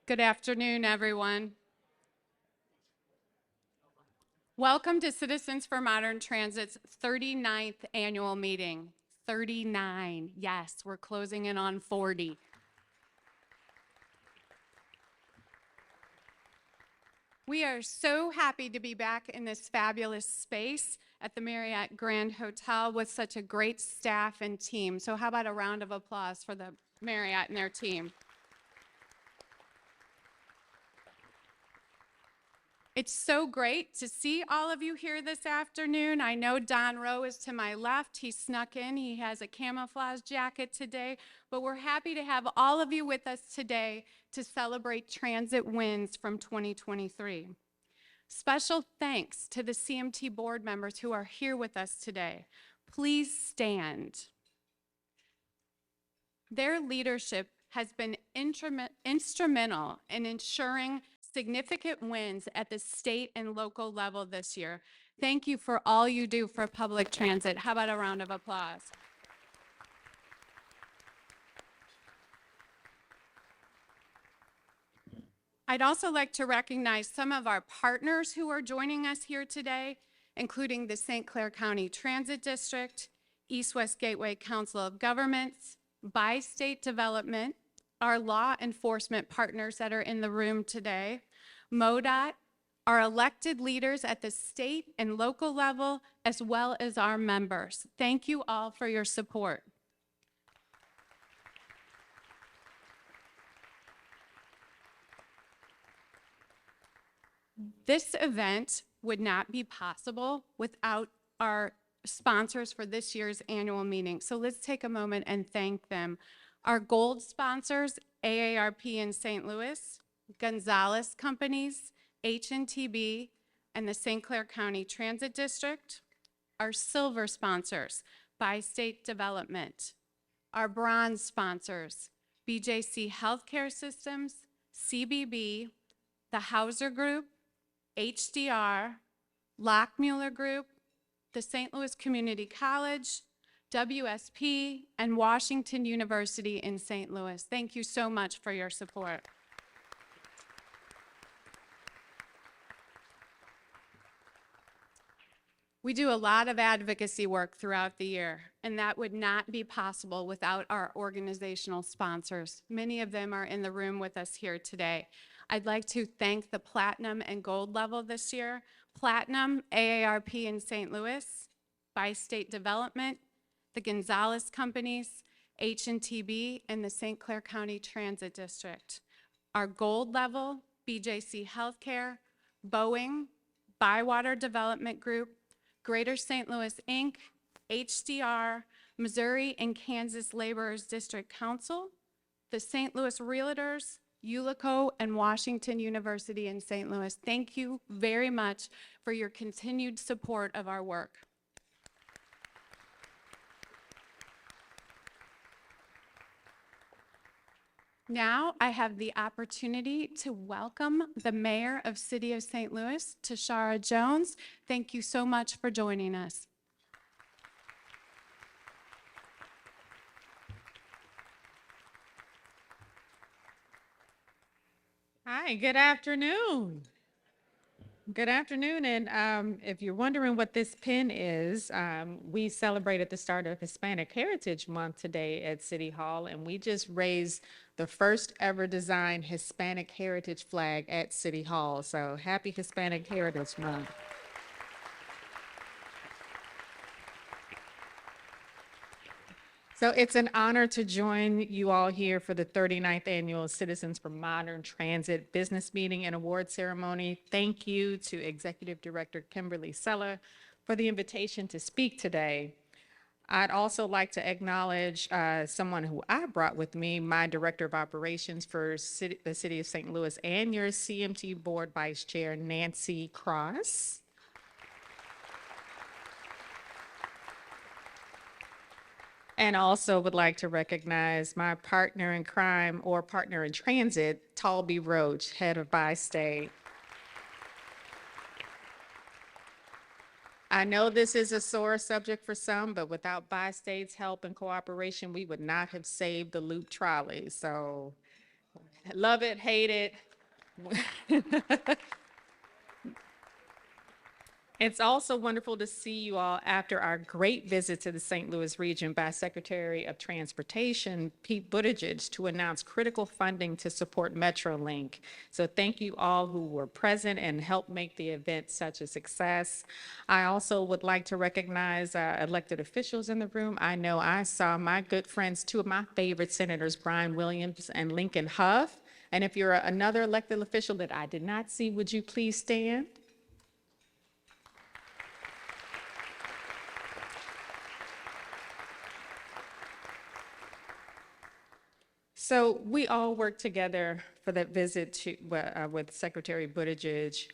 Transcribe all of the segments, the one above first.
Good afternoon, everyone. Welcome to Citizens for Modern Transit's 39th annual meeting. 39, yes, we're closing in on 40. We are so happy to be back in this fabulous space at the Marriott Grand Hotel with such a great staff and team. So how about a round of applause for the Marriott and their team? It's so great to see all of you here this afternoon. I know Don Rowe is to my left. He snuck in. He has a camouflage jacket today, but we're happy to have all of you with us today to celebrate transit wins from 2023. Special thanks to the CMT board members who are here with us today. Please stand. Their leadership has been instrumental in ensuring significant wins at the state and local level this year. Thank you for all you do for public transit. How about a round of applause? I'd also like to recognize some of our partners who are joining us here today, including the St. Clair County Transit District, East-West Gateway Council of Governments, Bi-State Development, our law enforcement partners that are in the room today, MoDOT, our elected leaders at the state and local level, as well as our members. Thank you all for your support. This event would not be possible without our sponsors for this year's annual meeting. So let's take a moment and thank them. Our gold sponsors, AARP in St. Louis, Gonzalez Companies, HNTB, and the St. Clair County Transit District. Our silver sponsors, Bi-State Development. Our bronze sponsors, BJC Healthcare Systems, CBB, the Hauser Group, HDR, Lockmuller Group, the St. Louis Community College, WSP, and Washington University in St. Louis. Thank you so much for your support. We do a lot of advocacy work throughout the year, and that would not be possible without our organizational sponsors. Many of them are in the room with us here today. I'd like to thank the Platinum and Gold level this year. Platinum, AARP in St. Louis, Bi-State Development, the Gonzalez Companies, HNTB, and the St. Clair County Transit District. Our Gold level, BJC Healthcare, Boeing, Bywater Development Group, Greater St. Louis, Inc., HDR, Missouri and Kansas Laborers District Council, the St. Louis Realtors, Ulico, and Washington University in St. Louis. Thank you very much for your continued support of our work. Now I have the opportunity to welcome the Mayor of City of St. Louis, Tishaura Jones. Thank you so much for joining us. Hi, good afternoon. Good afternoon, and if you're wondering what this pin is, we celebrated the start of Hispanic Heritage Month today at City Hall, and we just raised the first ever designed Hispanic Heritage flag at City Hall. So happy Hispanic Heritage Month. So it's an honor to join you all here for the 39th Annual Citizens for Modern Transit Business Meeting and Award Ceremony. Thank you to Executive Director Kimberly Sella for the invitation to speak today. I'd also like to acknowledge someone who I brought with me, my Director of Operations for the City of St. Louis, and your CMT Board Vice Chair, Nancy Cross. And also would like to recognize my partner in crime or partner in transit, Talby Roach, head of Bi-State. I know this is a sore subject for some, but without Bi-State's help and cooperation, we would not have saved the loop trolley. So Love it, hate it. It's also wonderful to see you all after our great visit to the St. Louis region by Secretary of Transportation, Pete Buttigieg, to announce critical funding to support MetroLink. So thank you all who were present and helped make the event such a success. I also would like to recognize our elected officials in the room. I know I saw my good friends, two of my favorite senators, Brian Williams and Lincoln Hough. And if you're another elected official that I did not see, would you please stand? So we all worked together for that visit with Secretary Buttigieg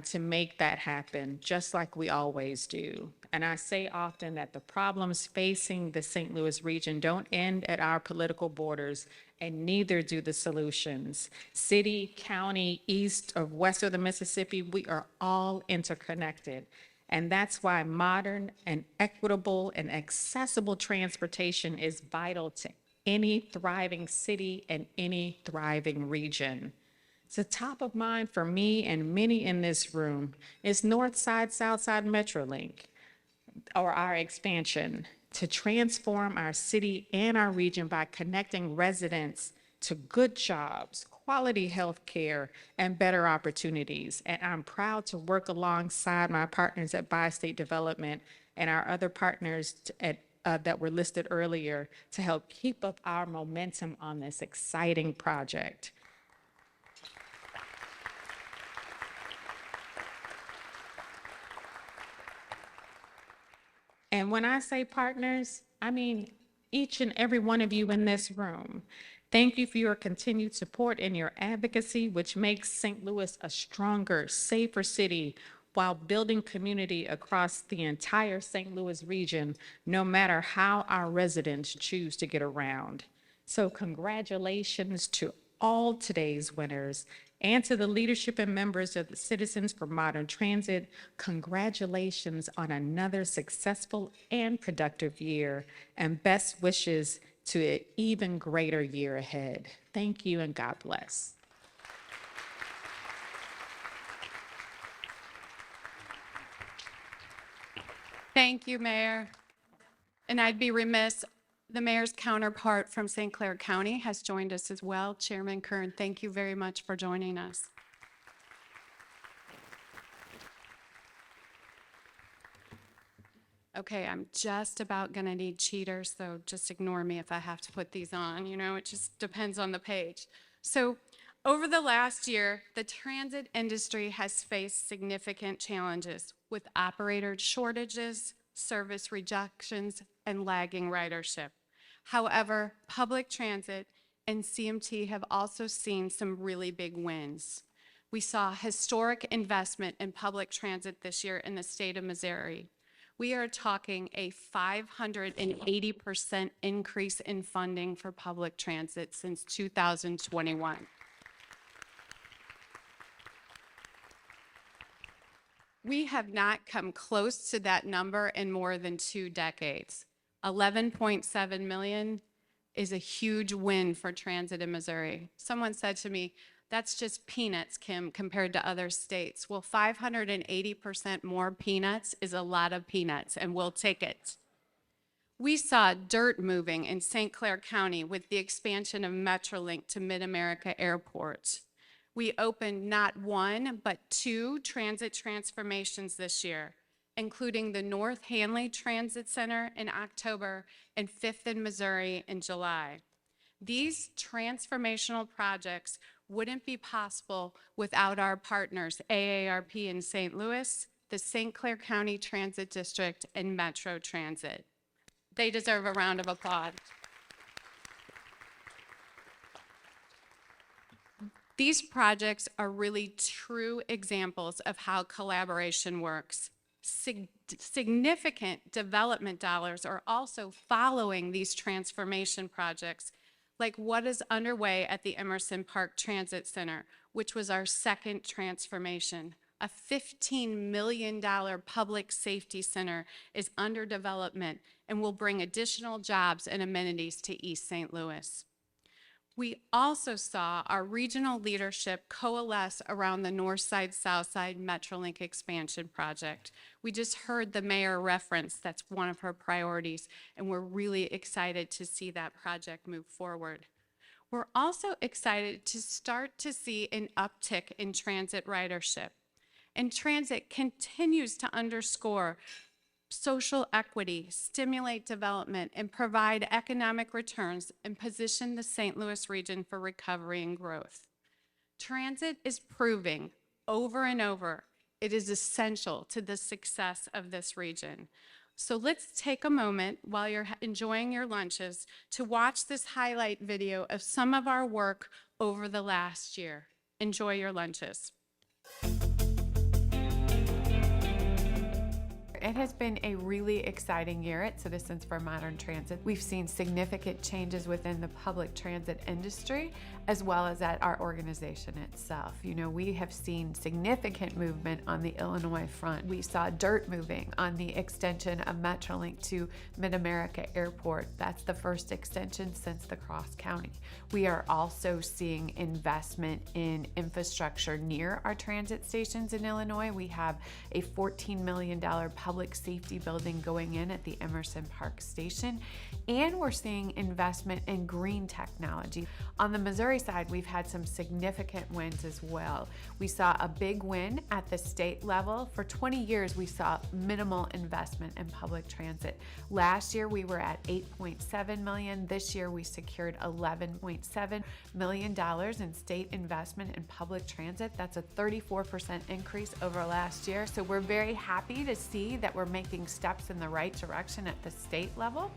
to make that happen, just like we always do. And I say often that the problems facing the St. Louis region don't end at our political borders, and neither do the solutions. City, county, east or west of the Mississippi, we are all interconnected. And that's why modern and equitable and accessible transportation is vital to any thriving city and any thriving region. So top of mind for me and many in this room is North Side, South Side MetroLink, or our expansion to transform our city and our region by connecting residents to good jobs, quality health care, and better opportunities. And I'm proud to work alongside my partners at Bi-State Development and our other partners that were listed earlier to help keep up our momentum on this exciting project. And when I say partners, I mean each and every one of you in this room. Thank you for your continued support and your advocacy, which makes St. Louis a stronger, safer city while building community across the entire St. Louis region, no matter how our residents choose to get around. So congratulations to all today's winners and to the leadership and members of the Citizens for Modern Transit. Congratulations on another successful and productive year, and best wishes to an even greater year ahead. Thank you and God bless. Thank you, Mayor. And I'd be remiss, the mayor's counterpart from St. Clair County has joined us as well. Chairman Kern, thank you very much for joining us. Okay, I'm just about gonna need cheaters, so just ignore me if I have to put these on, you know, it just depends on the page. So over the last year, the transit industry has faced significant challenges with operator shortages, service rejections, and lagging ridership. However, public transit and CMT have also seen some really big wins. We saw historic investment in public transit this year in the state of Missouri. We are talking a 580% increase in funding for public transit since 2021. We have not come close to that number in more than 2 decades. 11.7 million is a huge win for transit in Missouri. Someone said to me, that's just peanuts, Kim, compared to other states. Well, 580% more peanuts is a lot of peanuts, and we'll take it. We saw dirt moving in St. Clair County with the expansion of MetroLink to Mid-America Airport. We opened not 1, but 2 transit transformations this year, including the North Hanley Transit Center in October and 5th in Missouri in July. These transformational projects wouldn't be possible without our partners, AARP in St. Louis, the St. Clair County Transit District, and Metro Transit. They deserve a round of applause. These projects are really true examples of how collaboration works. Significant development dollars are also following these transformation projects, like what is underway at the Emerson Park Transit Center, which was our second transformation. A $15 million public safety center is under development and will bring additional jobs and amenities to East St. Louis. We also saw our regional leadership coalesce around the North Side, South Side Metrolink expansion project. We just heard the mayor reference that's one of her priorities, and we're really excited to see that project move forward. We're also excited to start to see an uptick in transit ridership. And transit continues to underscore social equity, stimulate development, and provide economic returns and position the St. Louis region for recovery and growth. Transit is proving over and over it is essential to the success of this region. So let's take a moment while you're enjoying your lunches to watch this highlight video of some of our work over the last year. Enjoy your lunches. It has been a really exciting year at Citizens for Modern Transit. We've seen significant changes within the public transit industry, as well as at our organization itself. You know, we have seen significant movement on the Illinois front. We saw dirt moving on the extension of Metrolink to Mid-America Airport. That's the first extension since the Cross County. We are also seeing investment in infrastructure near our transit stations in Illinois. We have a $14 million public safety building going in at the Emerson Park Station, and we're seeing investment in green technology. On the Missouri side, we've had some significant wins as well. We saw a big win at the state level. For 20 years, we saw minimal investment in public transit. Last year, we were at $8.7 million. This year, we secured $11.7 million in state investment in public transit. That's a 34% increase over last year. So we're very happy to see that we're making steps in the right direction at the state level.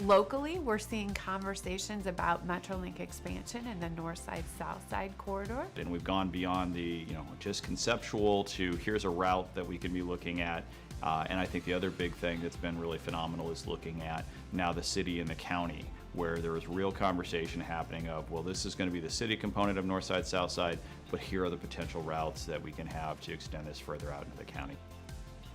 Locally, we're seeing conversations about Metrolink expansion in the North Side, South Side corridor. And we've gone beyond the, just conceptual to here's a route that we can be looking at. And I think the other big thing that's been really phenomenal is looking at now the city and the county, where there is real conversation happening of, well, this is going to be the city component of North Side, South Side, but here are the potential routes that we can have to extend this further out into the county.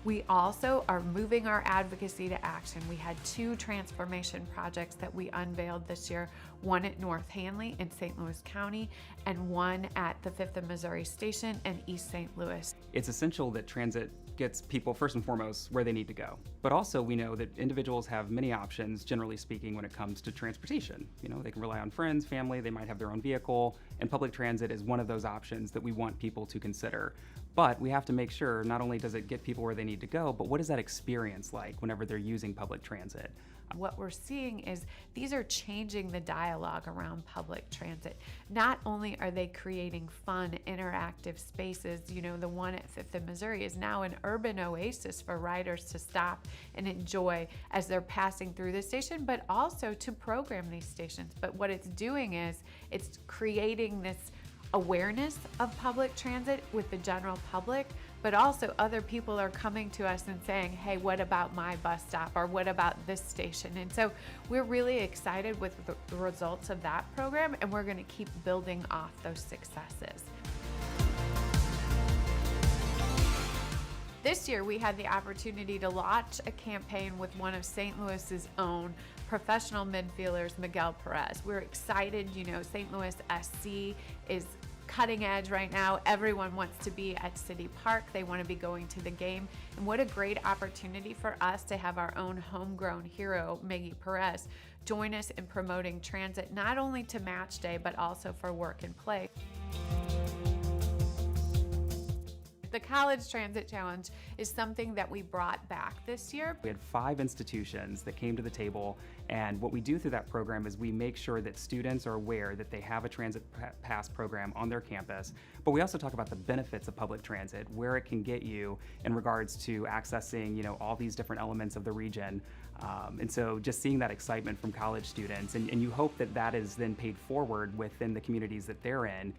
We also are moving our advocacy to action. We had 2 transformation projects that we unveiled this year, one at North Hanley in St. Louis County and one at the 5th and Missouri Station in East St. Louis. It's essential that transit gets people first and foremost where they need to go. But also we know that individuals have many options, generally speaking, when it comes to transportation. They can rely on friends, family, they might have their own vehicle, and public transit is one of those options that we want people to consider. But we have to make sure not only does it get people where they need to go, but what is that experience like whenever they're using public transit? What we're seeing is these are changing the dialogue around public transit. Not only are they creating fun, interactive spaces, the one at 5th and Missouri is now an urban oasis for riders to stop and enjoy as they're passing through the station, but also to program these stations. But what it's doing is it's creating this awareness of public transit with the general public, but also other people are coming to us and saying, hey, what about my bus stop, or what about this station? And so we're really excited with the results of that program, and we're going to keep building off those successes. This year, we had the opportunity to launch a campaign with one of St. Louis's own professional midfielders, Miguel Perez. We're excited, St. Louis SC is cutting edge right now. Everyone wants to be at City Park. They want to be going to the game. And what a great opportunity for us to have our own homegrown hero, Miggy Perez, join us in promoting transit, not only to match day, but also for work and play. The College Transit Challenge is something that we brought back this year. We had 5 institutions that came to the table, and what we do through that program is we make sure that students are aware that they have a transit pass program on their campus, but we also talk about the benefits of public transit, where it can get you in regards to accessing, all these different elements of the region. And so just seeing that excitement from college students, and you hope that that is then paid forward within the communities that they're in.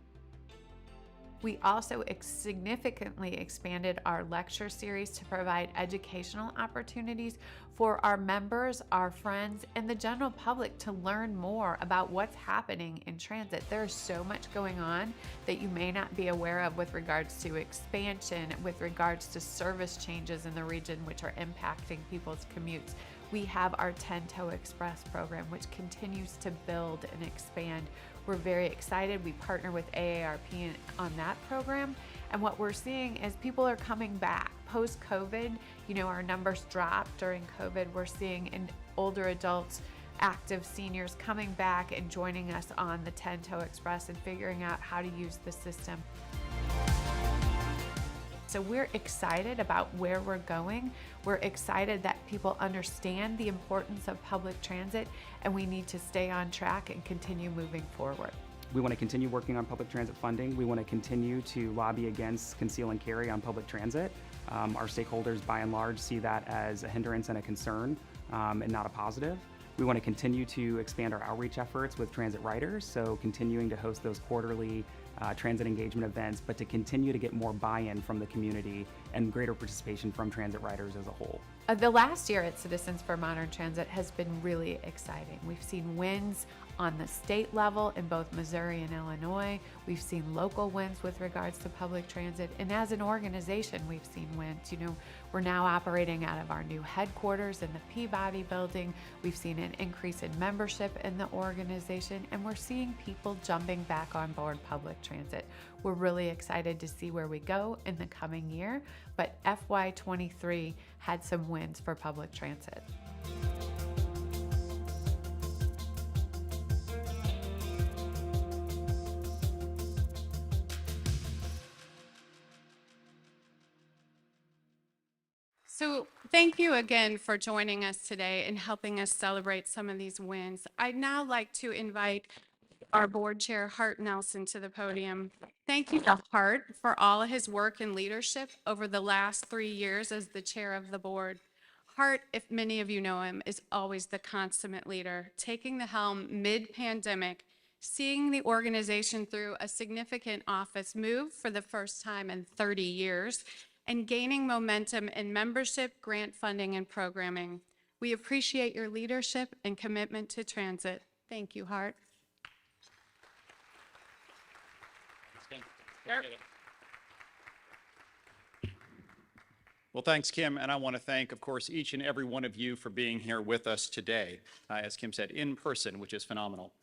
We also significantly expanded our lecture series to provide educational opportunities for our members, our friends, and the general public to learn more about what's happening in transit. There's so much going on that you may not be aware of with regards to expansion, with regards to service changes in the region which are impacting people's commutes. We have our 10-Toe Express program, which continues to build and expand. We're very excited. We partner with AARP on that program. And what we're seeing is people are coming back. Post-COVID, our numbers dropped during COVID. We're seeing in older adults, active seniors coming back and joining us on the 10-Toe Express and figuring out how to use the system. So we're excited about where we're going. We're excited that people understand the importance of public transit, and we need to stay on track and continue moving forward. We want to continue working on public transit funding. We want to continue to lobby against conceal and carry on public transit. Our stakeholders, by and large, see that as a hindrance and a concern, and not a positive. We want to continue to expand our outreach efforts with transit riders, so continuing to host those quarterly transit engagement events, but to continue to get more buy-in from the community and greater participation from transit riders as a whole. The last year at Citizens for Modern Transit has been really exciting. We've seen wins on the state level in both Missouri and Illinois. We've seen local wins with regards to public transit. And as an organization, we've seen wins. We're now operating out of our new headquarters in the Peabody building. We've seen an increase in membership in the organization, and we're seeing people jumping back on board public transit. We're really excited to see where we go in the coming year, but FY23 had some wins for public transit. So thank you again for joining us today and helping us celebrate some of these wins. I'd now like to invite our board chair, Hart Nelson, to the podium. Thank you to Hart for all of his work and leadership over the last 3 years as the chair of the board. Hart, if many of you know him, is always the consummate leader, taking the helm mid-pandemic, seeing the organization through a significant office move for the first time in 30 years, and gaining momentum in membership, grant funding, and programming. We appreciate your leadership and commitment to transit. Thank you, Hart. Well, thanks, Kim, and I want to thank, of course, each and every one of you for being here with us today, as Kim said, in person, which is phenomenal.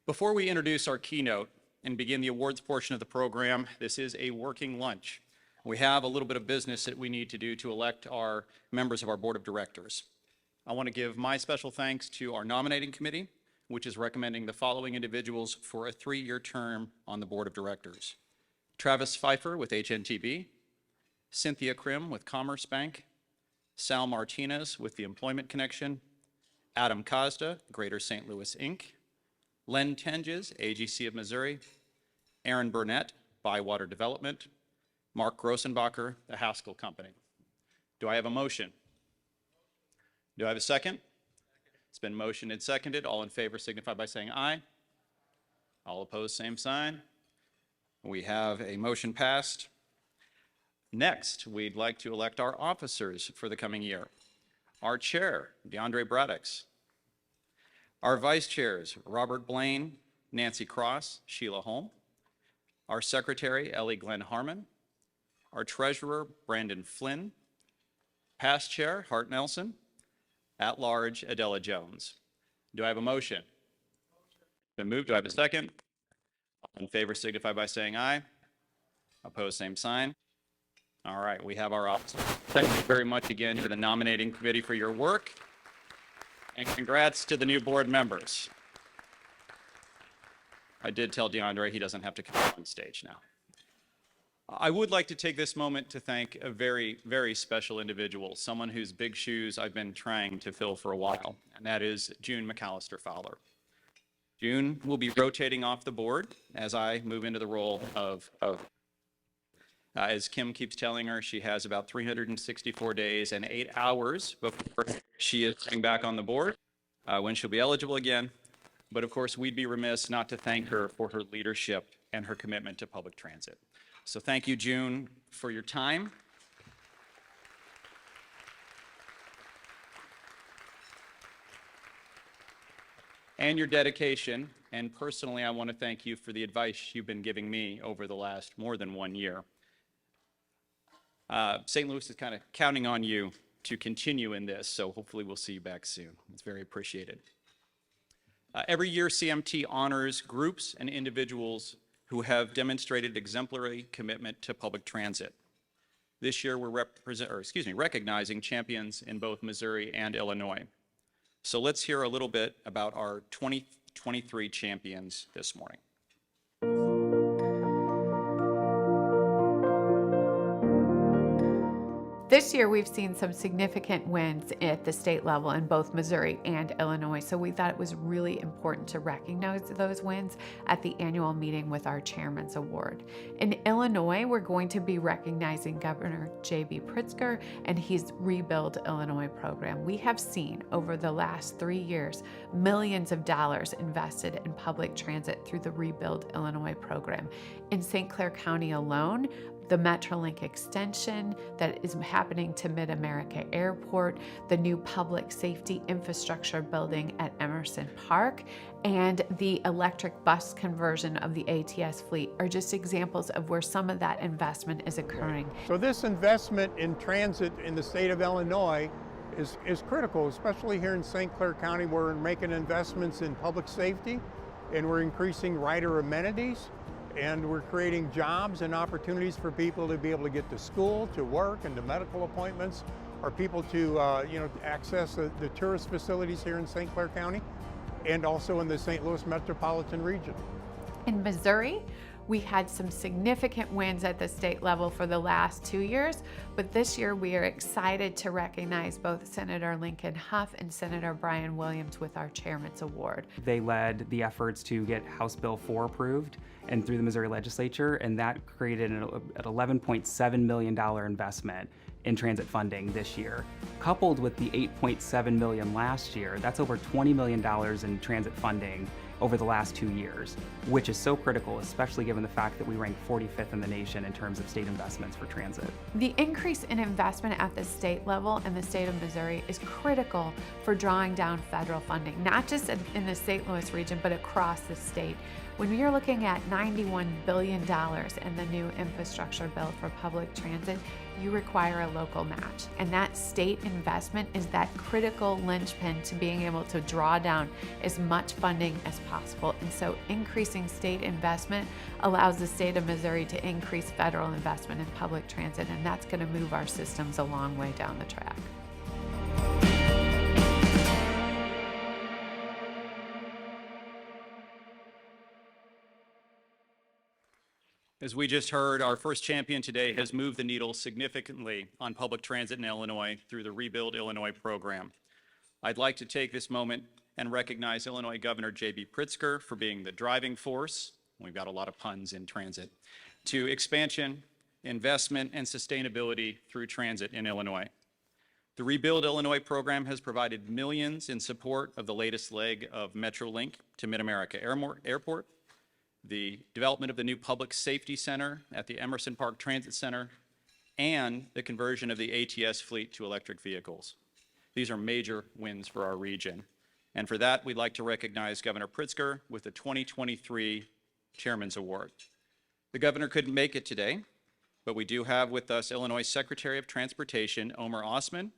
Before we introduce our keynote and begin the awards portion of the program, this is a working lunch. We have a little bit of business that we need to do to elect our members of our board of directors. I want to give my special thanks to our nominating committee, which is recommending the following individuals for a 3-year term on the board of directors. Travis Pfeiffer with HNTB, Cynthia Krim with Commerce Bank, Sal Martinez with the Employment Connection, Adam Kazda, Greater St. Louis, Inc., Len Tenges, AGC of Missouri, Aaron Burnett, Bywater Development, Mark Grossenbacher, the Haskell Company. Do I have a motion? Do I have a second? It's been motioned and seconded. All in favor signify by saying aye. All opposed, same sign. We have a motion passed. Next, we'd like to elect our officers for the coming year. Our chair, DeAndre Braddox. Our vice chairs, Robert Blaine, Nancy Cross, Sheila Holm. Our secretary, Ellie Glenn Harmon. Our treasurer, Brandon Flynn. Past chair, Hart Nelson. At large, Adela Jones. Do I have a motion? Been moved. Do I have a second? All in favor signify by saying aye. Opposed, same sign. All right, we have our officers. Thank you very much again to the nominating committee for your work. And congrats to the new board members. I did tell DeAndre he doesn't have to come on stage now. I would like to take this moment to thank a very, very special individual, someone whose big shoes I've been trying to fill for a while, and that is June McAllister Fowler. June will be rotating off the board as I move into the role of as Kim keeps telling her, she has about 364 days and 8 hours before she is coming back on the board, when she'll be eligible again. But of course, we'd be remiss not to thank her for her leadership and her commitment to public transit. So thank you, June, for your time. And your dedication. And personally, I want to thank you for the advice you've been giving me over the last more than 1 year. St. Louis is kind of counting on you to continue in this, so hopefully we'll see you back soon. It's very appreciated. Every year, CMT honors groups and individuals who have demonstrated exemplary commitment to public transit. This year, we're recognizing champions in both Missouri and Illinois. So let's hear a little bit about our 2023 champions this morning. This year, we've seen some significant wins at the state level in both Missouri and Illinois, so we thought it was really important to recognize those wins at the annual meeting with our Chairman's Award. In Illinois, we're going to be recognizing Governor J.B. Pritzker and his Rebuild Illinois program. We have seen over the last 3 years millions of dollars invested in public transit through the Rebuild Illinois program. In St. Clair County alone, the Metrolink extension that is happening to Mid-America Airport, the new public safety infrastructure building at Emerson Park, and the electric bus conversion of the ATS fleet are just examples of where some of that investment is occurring. So this investment in transit in the state of Illinois is critical, especially here in St. Clair County, where we're making investments in public safety and we're increasing rider amenities. And we're creating jobs and opportunities for people to be able to get to school, to work, and to medical appointments, or people to access the tourist facilities here in St. Clair County, and also in the St. Louis metropolitan region. In Missouri, we had some significant wins at the state level for the last 2 years, but this year we are excited to recognize both Senator Lincoln Hough and Senator Brian Williams with our Chairman's Award. They led the efforts to get House Bill 4 approved and through the Missouri legislature, and that created an $11.7 million investment in transit funding this year. Coupled with the $8.7 million last year, that's over $20 million in transit funding over the last 2 years, which is so critical, especially given the fact that we rank 45th in the nation in terms of state investments for transit. The increase in investment at the state level in the state of Missouri is critical for drawing down federal funding, not just in the St. Louis region, but across the state. When you're looking at $91 billion in the new infrastructure bill for public transit, you require a local match. And that state investment is that critical linchpin to being able to draw down as much funding as possible. And so increasing state investment allows the state of Missouri to increase federal investment in public transit, and that's going to move our systems a long way down the track. As we just heard, our first champion today has moved the needle significantly on public transit in Illinois through the Rebuild Illinois program. I'd like to take this moment and recognize Illinois Governor J.B. Pritzker for being the driving force, we've got a lot of puns in transit, to expansion, investment, and sustainability through transit in Illinois. The Rebuild Illinois program has provided millions in support of the latest leg of Metrolink to Mid-America Airport, the development of the new Public Safety Center at the Emerson Park Transit Center, and the conversion of the ATS fleet to electric vehicles. These are major wins for our region. And for that, we'd like to recognize Governor Pritzker with the 2023 Chairman's Award. The governor couldn't make it today, but we do have with us Illinois Secretary of Transportation, Omer Osman,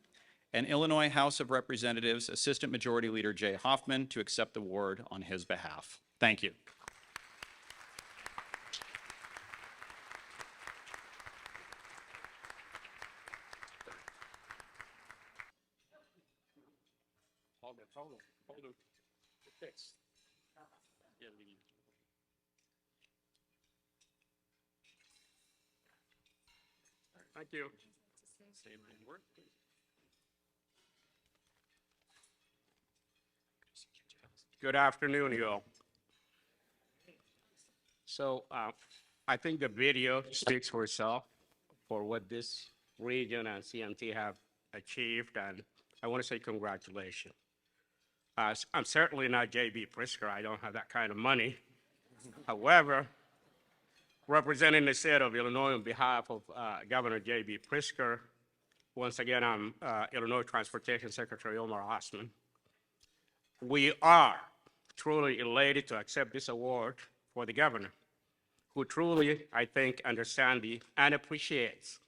and Illinois House of Representatives Assistant Majority Leader Jay Hoffman to accept the award on his behalf. Thank you. Thank you. Good afternoon, you all. So I think the video speaks for itself for what this region and CMT have achieved, and I want to say congratulations. I'm certainly not J.B. Pritzker. I don't have that kind of money. However, representing the state of Illinois on behalf of Governor J.B. Pritzker, once again, I'm Illinois Transportation Secretary Omer Osman. We are truly elated to accept this award for the governor, who truly, I think, understands and appreciates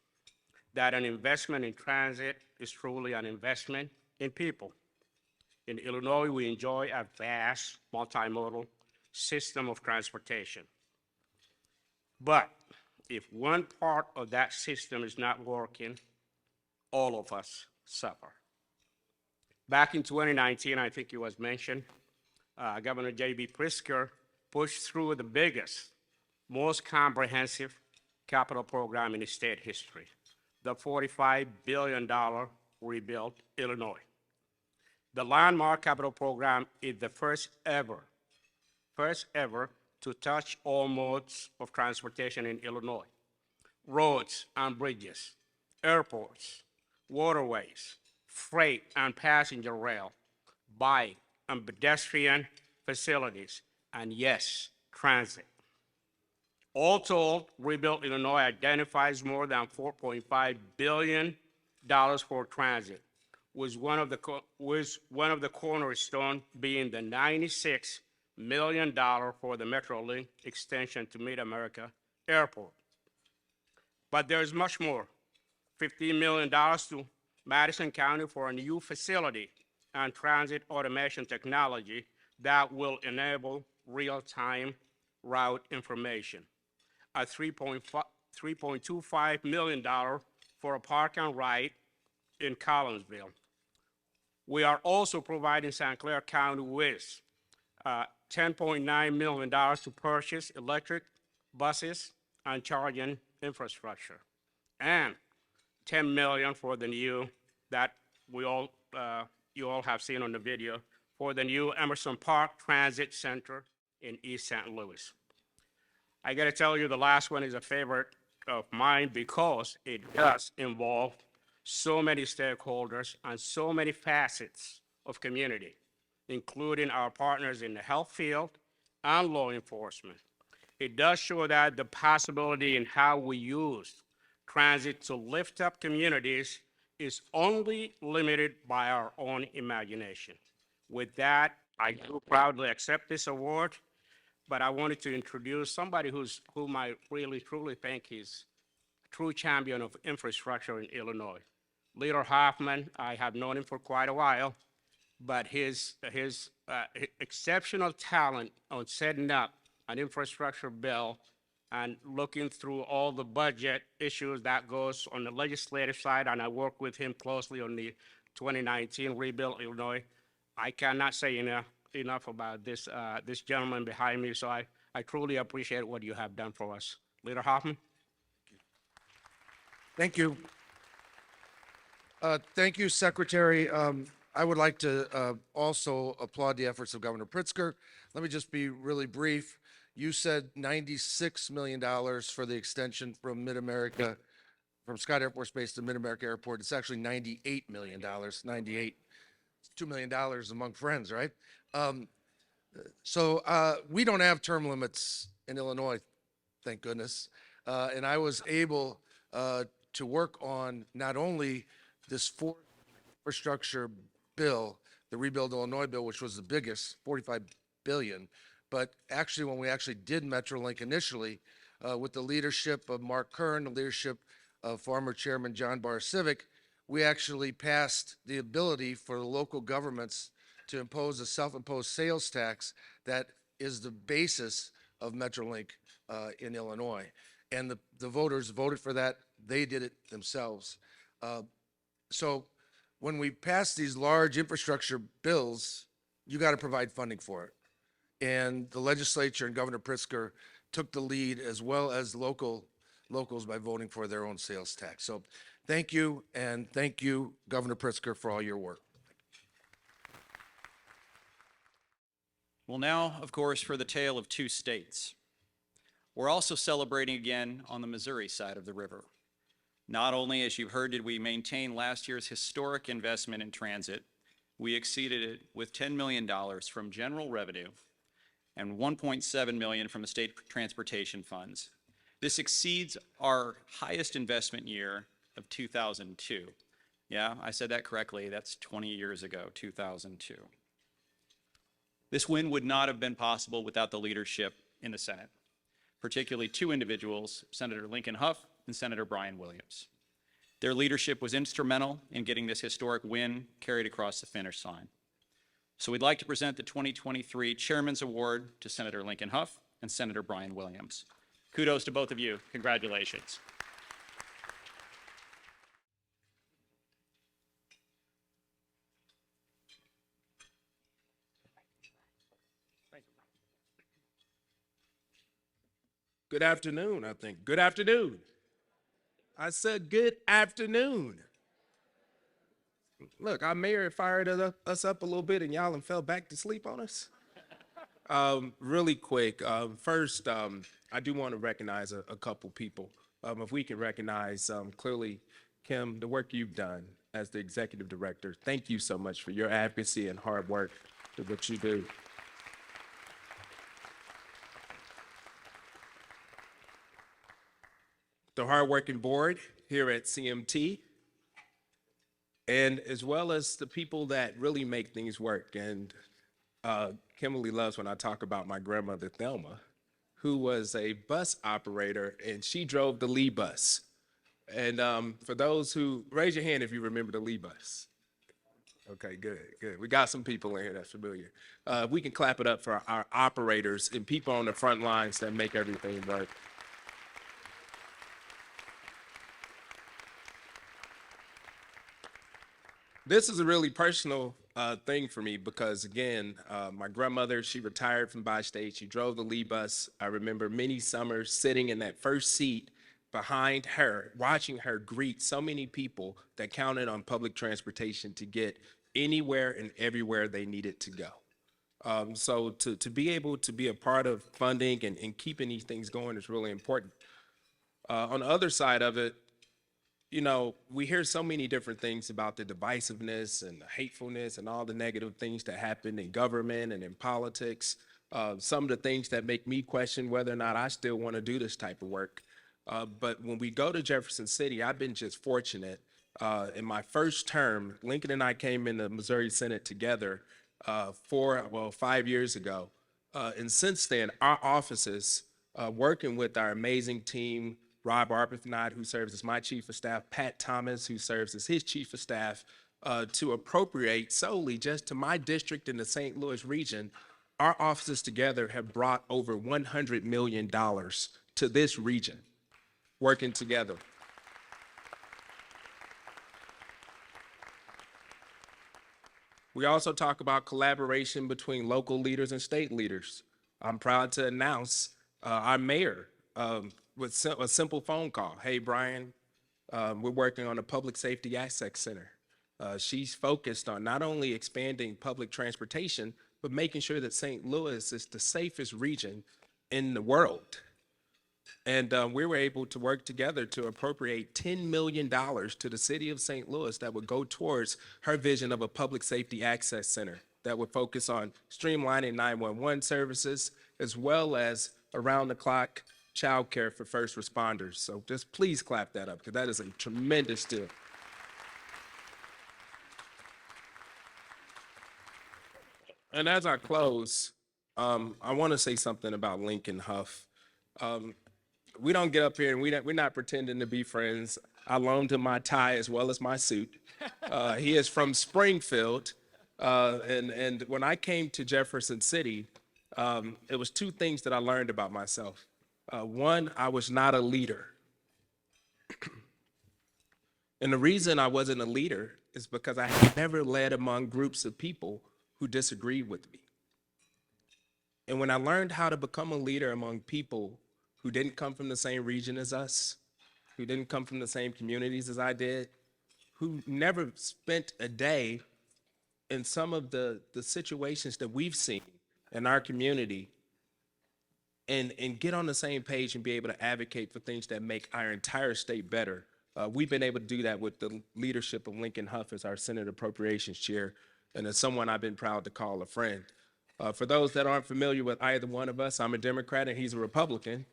that an investment in transit is truly an investment in people. In Illinois, we enjoy a vast multimodal system of transportation. But if one part of that system is not working, all of us suffer. Back in 2019, I think it was mentioned, Governor J.B. Pritzker pushed through the biggest, most comprehensive capital program in state history, the $45 billion Rebuild Illinois. The landmark capital program is the first ever to touch all modes of transportation in Illinois: roads and bridges, airports, waterways, freight and passenger rail, bike and pedestrian facilities, and yes, transit. All told, Rebuild Illinois identifies more than $4.5 billion for transit, with one of the cornerstone being the $96 million for the MetroLink extension to Mid-America Airport. But there's much more. $15 million to Madison County for a new facility and transit automation technology that will enable real-time route information. A $3.25 million for a park and ride in Collinsville. We are also providing St. Clair County with $10.9 million to purchase electric buses and charging infrastructure, and $10 million for the new, that you all have seen on the video, for the new Emerson Park Transit Center in East St. Louis. I gotta tell you, the last one is a favorite of mine because it does involve so many stakeholders and so many facets of community, including our partners in the health field and law enforcement. It does show that the possibility in how we use transit to lift up communities is only limited by our own imagination. With that, I do proudly accept this award, but I wanted to introduce somebody whom I really truly think is a true champion of infrastructure in Illinois. Leader Hoffman, I have known him for quite a while, but his exceptional talent on setting up an infrastructure bill and looking through all the budget issues that goes on the legislative side, and I work with him closely on the 2019 Rebuild Illinois. I cannot say enough about this gentleman behind me, so I truly appreciate what you have done for us. Leader Hoffman? Thank you. Thank you, Secretary. I would like to also applaud the efforts of Governor Pritzker. Let me just be really brief. You said $96 million for the extension from Mid-America, from Scott Air Force Base to Mid-America Airport. It's actually $98 million, 98. It's $2 million among friends, right? So we don't have term limits in Illinois, thank goodness. And I was able to work on not only this fourth infrastructure bill, the Rebuild Illinois bill, which was the biggest, $45 billion, but actually when we actually did MetroLink initially, with the leadership of Mark Kern, the leadership of former Chairman John Barr-Civic, we actually passed the ability for the local governments to impose a self-imposed sales tax that is the basis of MetroLink in Illinois. And the voters voted for that. They did it themselves. So when we pass these large infrastructure bills, you got to provide funding for it. And the legislature and Governor Pritzker took the lead, as well as locals, by voting for their own sales tax. So thank you, and thank you, Governor Pritzker, for all your work. Well, now, of course, for the tale of two states. We're also celebrating again on the Missouri side of the river. Not only, as you've heard, did we maintain last year's historic investment in transit, we exceeded it with $10 million from general revenue and $1.7 million from the state transportation funds. This exceeds our highest investment year of 2002. Yeah, I said that correctly. That's 20 years ago, 2002. This win would not have been possible without the leadership in the Senate, particularly two individuals, Senator Lincoln Hough and Senator Brian Williams. Their leadership was instrumental in getting this historic win carried across the finish line. So we'd like to present the 2023 Chairman's Award to Senator Lincoln Hough and Senator Brian Williams. Kudos to both of you. Congratulations. Good afternoon, I think. Good afternoon. I said good afternoon. Look, our mayor fired us up a little bit and y'all fell back to sleep on us. Really quick, first, I do want to recognize a couple people. If we can recognize clearly, Kim, the work you've done as the executive director. Thank you so much for your advocacy and hard work for what you do. The hardworking board here at CMT, and as well as the people that really make things work. And Kimberly loves when I talk about my grandmother, Thelma, who was a bus operator, and she drove the Lee bus. And for those who, raise your hand if you remember the Lee bus. Okay, good, good. We got some people in here that's familiar. We can clap it up for our operators and people on the front lines that make everything work. This is a really personal thing for me because, again, my grandmother, she retired from Bi-State. She drove the Lee bus. I remember many summers sitting in that first seat behind her, watching her greet so many people that counted on public transportation to get anywhere and everywhere they needed to go. So to be able to be a part of funding and keeping these things going is really important. On the other side of it, you know, we hear so many different things about the divisiveness and the hatefulness and all the negative things that happen in government and in politics. Some of the things that make me question whether or not I still want to do this type of work. But when we go to Jefferson City, I've been just fortunate. In my first term, Lincoln and I came in the Missouri Senate together 5 years ago. And since then, our offices, working with our amazing team, Rob Arbuthnot, who serves as my chief of staff, Pat Thomas, who serves as his chief of staff, to appropriate solely just to my district in the St. Louis region, our offices together have brought over $100 million to this region, working together. We also talk about collaboration between local leaders and state leaders. I'm proud to announce our mayor, with a simple phone call. Hey, Brian, we're working on a public safety access center. She's focused on not only expanding public transportation, but making sure that St. Louis is the safest region in the world. And we were able to work together to appropriate $10 million to the city of St. Louis that would go towards her vision of a public safety access center that would focus on streamlining 911 services, as well as around-the-clock child care for first responders. So just please clap that up, because that is a tremendous deal. And as I close, I want to say something about Lincoln Hough. We don't get up here and we're not pretending to be friends. I loaned him my tie as well as my suit. He is from Springfield. And when I came to Jefferson City, it was two things that I learned about myself. One, I was not a leader. And the reason I wasn't a leader is because I had never led among groups of people who disagreed with me. And when I learned how to become a leader among people who didn't come from the same region as us, who didn't come from the same communities as I did, who never spent a day in some of the situations that we've seen in our community, and get on the same page and be able to advocate for things that make our entire state better. We've been able to do that with the leadership of Lincoln Hough as our Senate Appropriations Chair, and as someone I've been proud to call a friend. For those that aren't familiar with either one of us, I'm a Democrat and he's a Republican.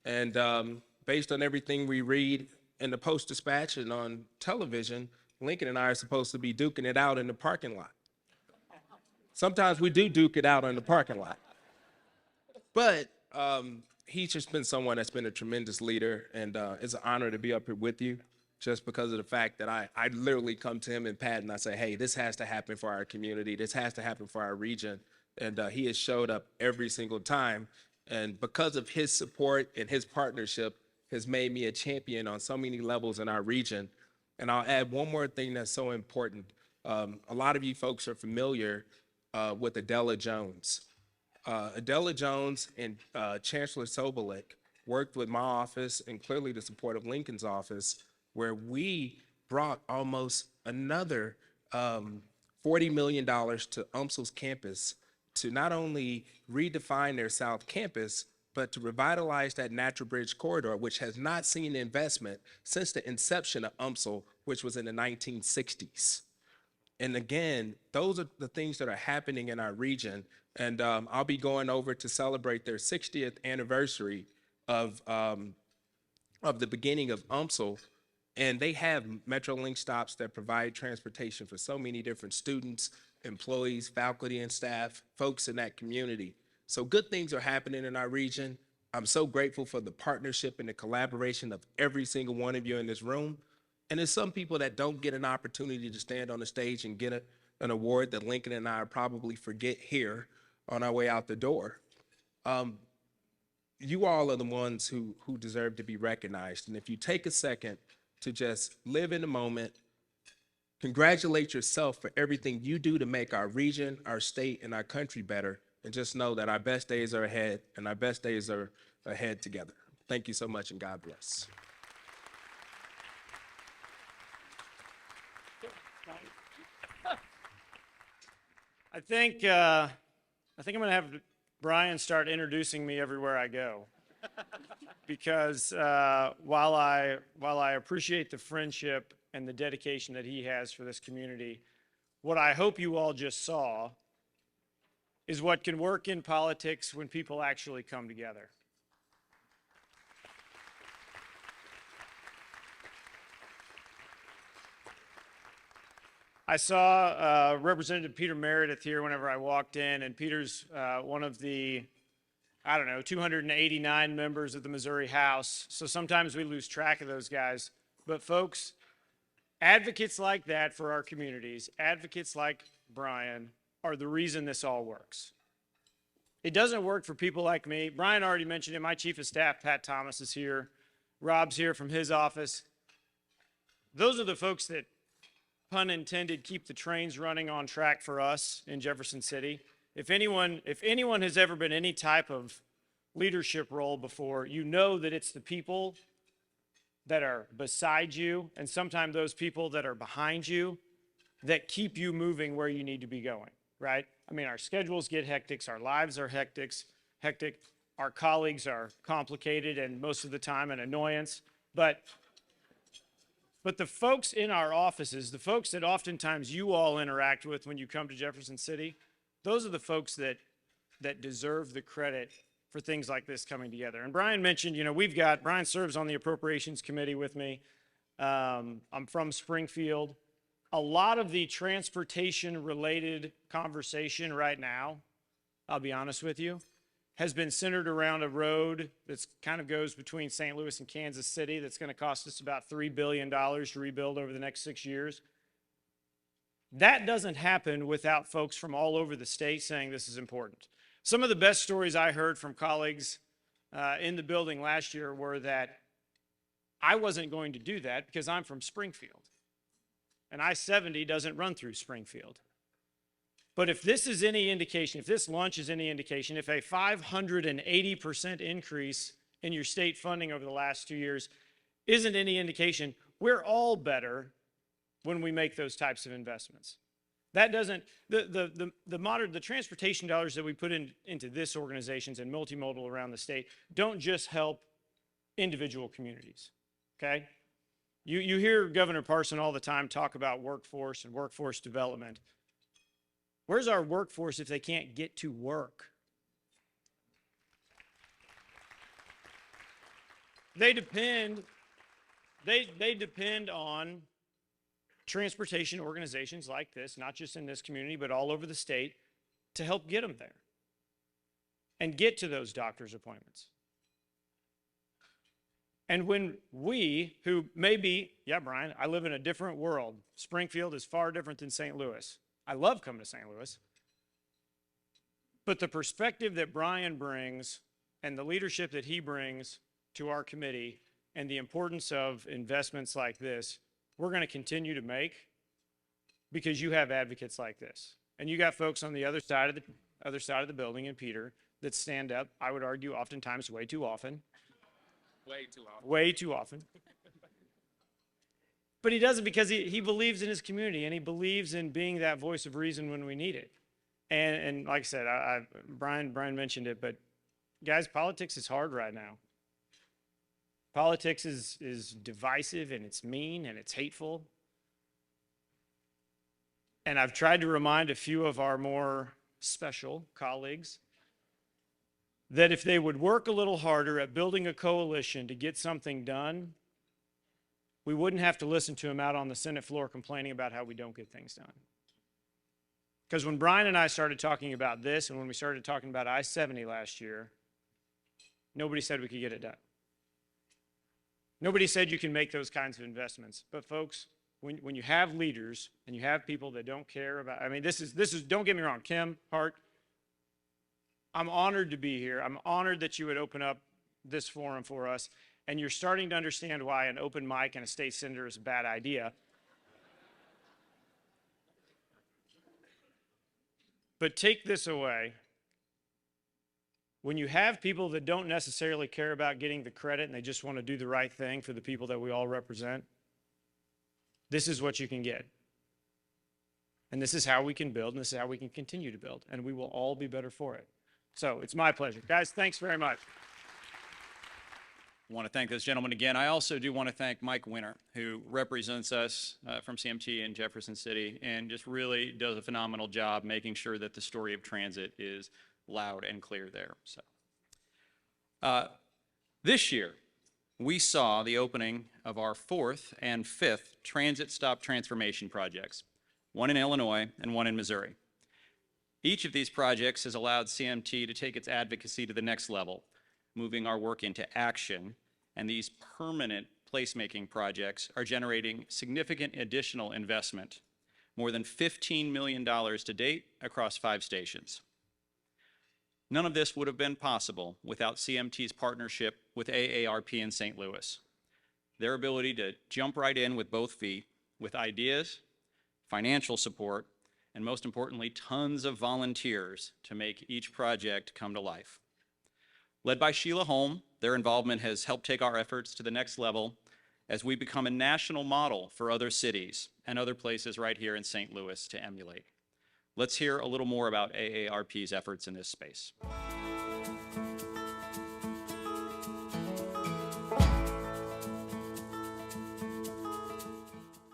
And based on everything we read in the Post-Dispatch and on television, Lincoln and I are supposed to be duking it out in the parking lot. Sometimes we do duke it out in the parking lot. But he's just been someone that's been a tremendous leader, and it's an honor to be up here with you, just because of the fact that I literally come to him and Pat and I say, hey, this has to happen for our community. This has to happen for our region. And he has showed up every single time. And because of his support and his partnership has made me a champion on so many levels in our region. And I'll add one more thing that's so important. A lot of you folks are familiar with Adela Jones. Adela Jones and Chancellor Sobolik worked with my office and clearly the support of Lincoln's office, where we brought almost another $40 million to UMSL's campus to not only redefine their South Campus, but to revitalize that Natural Bridge corridor, which has not seen investment since the inception of UMSL, which was in the 1960s. And again, those are the things that are happening in our region. And I'll be going over to celebrate their 60th anniversary of the beginning of UMSL. And they have Metrolink stops that provide transportation for so many different students, employees, faculty and staff, folks in that community. So good things are happening in our region. I'm so grateful for the partnership and the collaboration of every single one of you in this room. And there's some people that don't get an opportunity to stand on the stage and get an award that Lincoln and I probably forget here on our way out the door. You all are the ones who deserve to be recognized. And if you take a second to just live in the moment, congratulate yourself for everything you do to make our region, our state, and our country better. And just know that our best days are ahead, and our best days are ahead together. Thank you so much, and God bless. I think I'm going to have Brian start introducing me everywhere I go, because while I appreciate the friendship and the dedication that he has for this community, what I hope you all just saw is what can work in politics when people actually come together. I saw Representative Peter Meredith here whenever I walked in, and Peter's one of the, 289 members of the Missouri House, so sometimes we lose track of those guys. But folks, advocates like that for our communities, advocates like Brian, are the reason this all works. It doesn't work for people like me. Brian already mentioned it. My chief of staff, Pat Thomas, is here. Rob's here from his office. Those are the folks that, pun intended, keep the trains running on track for us in Jefferson City. If anyone has ever been any type of leadership role before, you know that it's the people that are beside you, and sometimes those people that are behind you, that keep you moving where you need to be going, right? I mean, our schedules get hectic, our lives are hectic, our colleagues are complicated and most of the time an annoyance, but the folks in our offices, the folks that oftentimes you all interact with when you come to Jefferson City, those are the folks that deserve the credit for things like this coming together. And Brian mentioned, Brian serves on the Appropriations Committee with me. I'm from Springfield. A lot of the transportation-related conversation right now, I'll be honest with you, has been centered around a road that kind of goes between St. Louis and Kansas City that's going to cost us about $3 billion to rebuild over the next 6 years. That doesn't happen without folks from all over the state saying this is important. Some of the best stories I heard from colleagues in the building last year were that I wasn't going to do that because I'm from Springfield, and I-70 doesn't run through Springfield. But if this is any indication, if this launch is any indication, if a 580% increase in your state funding over the last 2 years isn't any indication, we're all better when we make those types of investments. That doesn't, the transportation dollars that we put into this organizations and multimodal around the state don't just help individual communities, okay? You hear Governor Parson all the time talk about workforce and workforce development. Where's our workforce if they can't get to work? They depend on transportation organizations like this, not just in this community, but all over the state, to help get them there and get to those doctor's appointments. And when we, who maybe, yeah, Brian, I live in a different world. Springfield is far different than St. Louis. I love coming to St. Louis. But the perspective that Brian brings and the leadership that he brings to our committee and the importance of investments like this, we're going to continue to make because you have advocates like this. And you got folks on the other side of the building in Peter that stand up, I would argue, oftentimes way too often. Way too often. Way too often. But he does it because he believes in his community and he believes in being that voice of reason when we need it. And like I said, Brian mentioned it, but guys, politics is hard right now. Politics is divisive and it's mean and it's hateful. And I've tried to remind a few of our more special colleagues that if they would work a little harder at building a coalition to get something done, we wouldn't have to listen to them out on the Senate floor complaining about how we don't get things done. Because when Brian and I started talking about this and when we started talking about I-70 last year, nobody said we could get it done. Nobody said you can make those kinds of investments. But folks, when you have leaders and you have people that don't care about, I mean, this is, don't get me wrong, Kim, Hart, I'm honored to be here. I'm honored that you would open up this forum for us, and you're starting to understand why an open mic and a state senator is a bad idea. But take this away. When you have people that don't necessarily care about getting the credit and they just want to do the right thing for the people that we all represent, this is what you can get. And this is how we can build, and this is how we can continue to build, and we will all be better for it. So it's my pleasure. Guys, thanks very much. I want to thank those gentlemen again. I also do want to thank Mike Winter, who represents us from CMT in Jefferson City and just really does a phenomenal job making sure that the story of transit is loud and clear there. So this year, we saw the opening of our 4th and 5th transit stop transformation projects, one in Illinois and one in Missouri. Each of these projects has allowed CMT to take its advocacy to the next level, moving our work into action, and these permanent placemaking projects are generating significant additional investment, more than $15 million to date across 5 stations. None of this would have been possible without CMT's partnership with AARP in St. Louis. Their ability to jump right in with both feet, with ideas, financial support, and most importantly, tons of volunteers to make each project come to life. Led by Sheila Holm, their involvement has helped take our efforts to the next level as we become a national model for other cities and other places right here in St. Louis to emulate. Let's hear a little more about AARP's efforts in this space.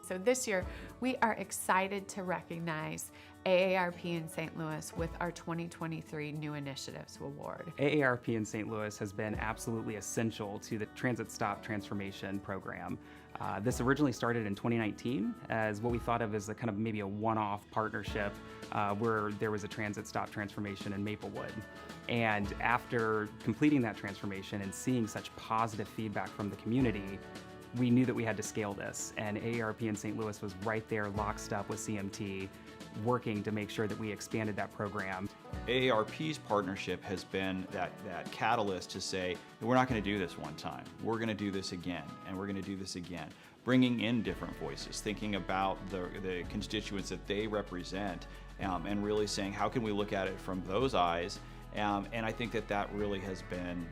So this year, we are excited to recognize AARP in St. Louis with our 2023 New Initiatives Award. AARP in St. Louis has been absolutely essential to the Transit Stop Transformation Program. This originally started in 2019 as what we thought of as a kind of maybe a one-off partnership where there was a transit stop transformation in Maplewood. And after completing that transformation and seeing such positive feedback from the community, we knew that we had to scale this, and AARP in St. Louis was right there lockstep with CMT, working to make sure that we expanded that program. AARP's partnership has been that catalyst to say, we're not going to do this one time. We're going to do this again, and we're going to do this again. Bringing in different voices, thinking about the constituents that they represent, and really saying, how can we look at it from those eyes? And I think that really has been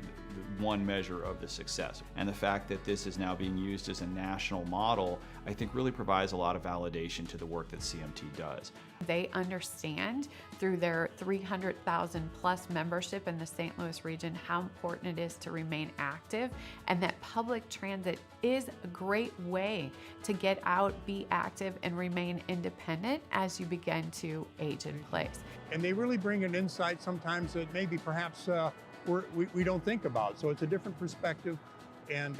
one measure of the success. And the fact that this is now being used as a national model, I think really provides a lot of validation to the work that CMT does. They understand through their 300,000 plus membership in the St. Louis region how important it is to remain active, and that public transit is a great way to get out, be active, and remain independent as you begin to age in place. And they really bring an insight sometimes that maybe perhaps we don't think about. So it's a different perspective, and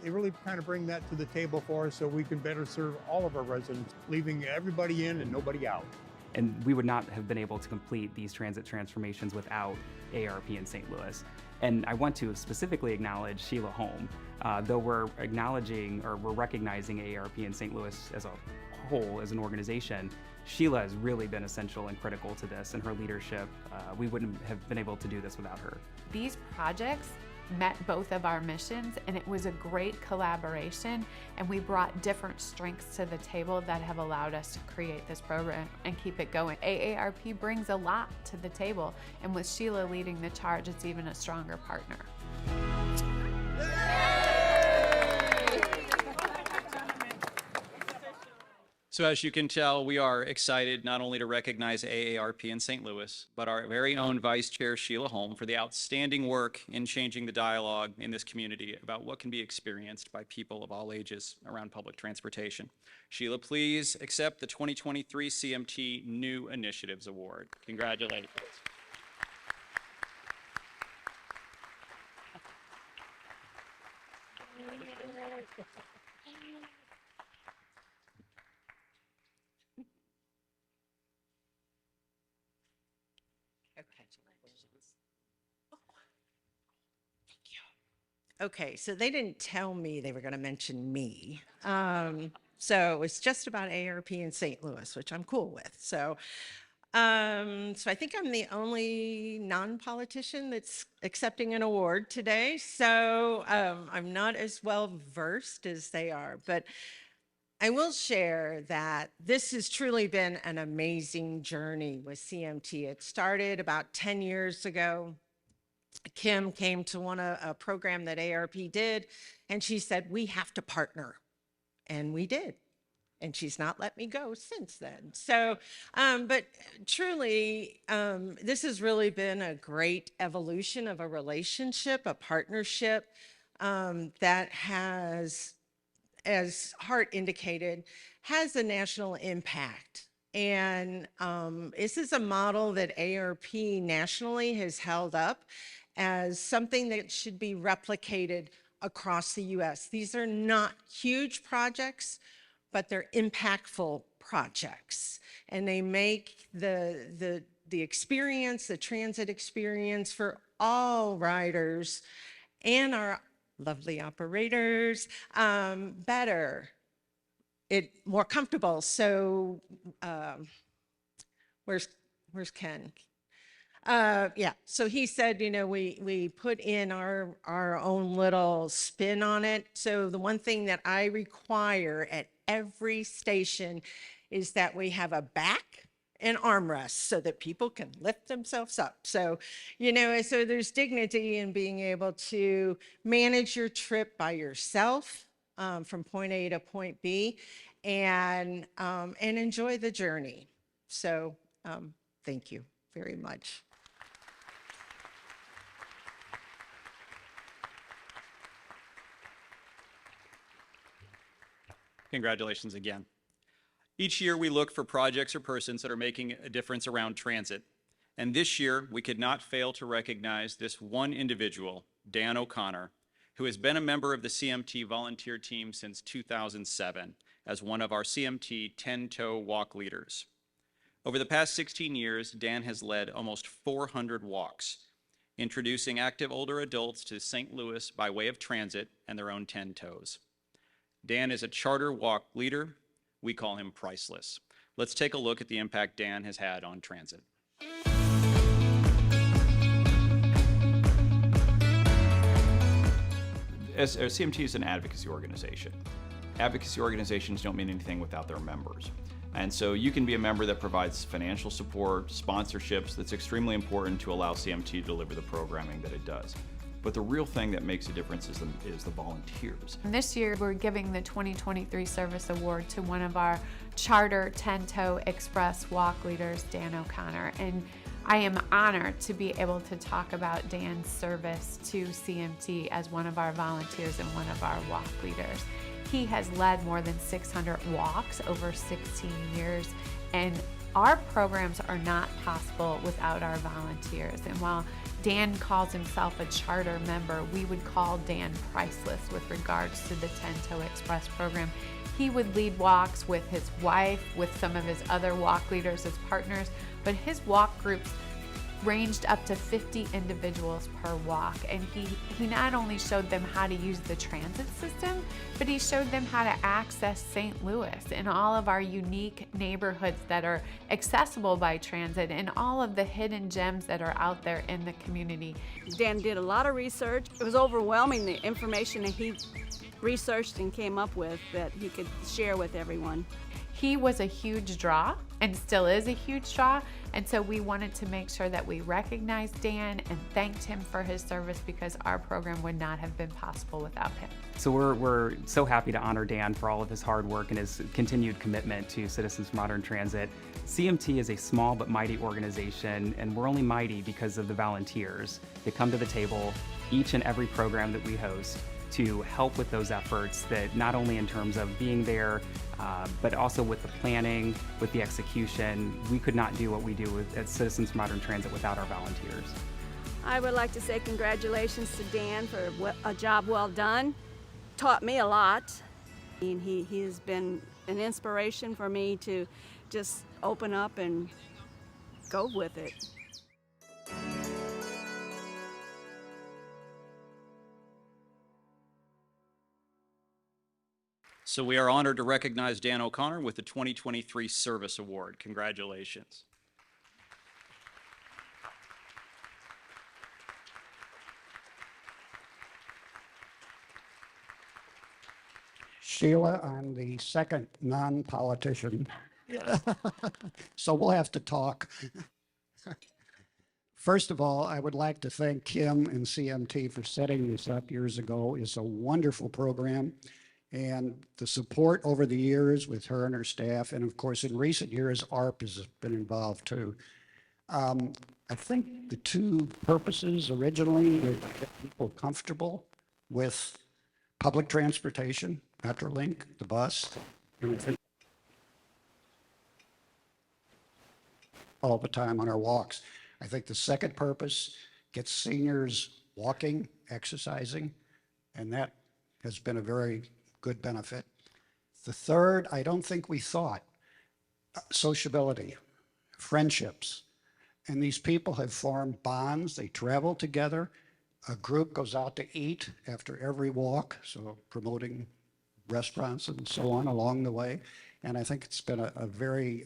they really kind of bring that to the table for us so we can better serve all of our residents, leaving everybody in and nobody out. And we would not have been able to complete these transit transformations without AARP in St. Louis. And I want to specifically acknowledge Sheila Holm. Though we're recognizing AARP in St. Louis as a whole, as an organization, Sheila has really been essential and critical to this, and her leadership. We wouldn't have been able to do this without her. These projects met both of our missions, and it was a great collaboration, and we brought different strengths to the table that have allowed us to create this program and keep it going. AARP brings a lot to the table, and with Sheila leading the charge, it's even a stronger partner. So as you can tell, we are excited not only to recognize AARP in St. Louis, but our very own Vice Chair Sheila Holm for the outstanding work in changing the dialogue in this community about what can be experienced by people of all ages around public transportation. Sheila, please accept the 2023 CMT New Initiatives Award. Congratulations. Okay, so they didn't tell me they were going to mention me. So it's just about AARP in St. Louis, which I'm cool with. So I think I'm the only non-politician that's accepting an award today. So I'm not as well versed as they are, but I will share that this has truly been an amazing journey with CMT. It started about 10 years ago. Kim came to a program that AARP did, and she said, we have to partner. And we did. And she's not let me go since then. So, but truly, this has really been a great evolution of a relationship, a partnership that has, as Hart indicated, has a national impact. And this is a model that AARP nationally has held up as something that should be replicated across the U.S. These are not huge projects, but they're impactful projects. And they make the experience, the transit experience for all riders and our lovely operators better, more comfortable. So where's Ken? Yeah, so he said, you know, we put in our own little spin on it. So the one thing that I require at every station is that we have a back and armrest so that people can lift themselves up. So, you know, so there's dignity in being able to manage your trip by yourself from point A to point B and enjoy the journey. So thank you very much. Congratulations again. Each year we look for projects or persons that are making a difference around transit. And this year we could not fail to recognize this one individual, Dan O'Connor, who has been a member of the CMT volunteer team since 2007 as one of our CMT 10-toe walk leaders. Over the past 16 years, Dan has led almost 400 walks, introducing active older adults to St. Louis by way of transit and their own 10 toes. Dan is a charter walk leader. We call him priceless. Let's take a look at the impact Dan has had on transit. CMT is an advocacy organization. Advocacy organizations don't mean anything without their members. And so you can be a member that provides financial support, sponsorships, that's extremely important to allow CMT to deliver the programming that it does. But the real thing that makes a difference is the volunteers. This year, we're giving the 2023 Service Award to one of our charter 10-toe express walk leaders, Dan O'Connor. And I am honored to be able to talk about Dan's service to CMT as one of our volunteers and one of our walk leaders. He has led more than 600 walks over 16 years, and Our programs are not possible without our volunteers. And while Dan calls himself a charter member, we would call Dan priceless with regards to the 10 Toe Express program. He would lead walks with his wife, with some of his other walk leaders as partners, but his walk groups ranged up to 50 individuals per walk. And he not only showed them how to use the transit system, but he showed them how to access St. Louis and all of our unique neighborhoods that are accessible by transit and all of the hidden gems that are out there in the community. Dan did a lot of research. It was overwhelming, the information that he researched and came up with that he could share with everyone. He was a huge draw and still is a huge draw, and so we wanted to make sure that we recognized Dan and thanked him for his service because our program would not have been possible without him. So we're so happy to honor Dan for all of his hard work and his continued commitment to Citizens for Modern Transit. CMT is a small but mighty organization, and we're only mighty because of the volunteers that come to the table each and every program that we host to help with those efforts, that not only in terms of being there, but also with the planning, with the execution. We could not do what we do at Citizens for Modern Transit without our volunteers. I would like to say congratulations to Dan for a job well done. Taught me a lot. And he has been an inspiration for me to just open up and go with it. So we are honored to recognize Dan O'Connor with the 2023 Service Award. Congratulations. Sheila, I'm the second non-politician, so we'll have to talk. First of all, I would like to thank Kim and CMT for setting this up years ago. It's a wonderful program, and the support over the years with her and her staff, and of course in recent years, ARP has been involved too. I think the two purposes originally were to get people comfortable with public transportation, Metrolink, the bus, and I think all the time on our walks. I think the second purpose gets seniors walking, exercising, and that has been a very good benefit. The third, I don't think we thought, sociability, friendships. And these people have formed bonds, they travel together. A group goes out to eat after every walk, so promoting restaurants and so on along the way. And I think it's been a very,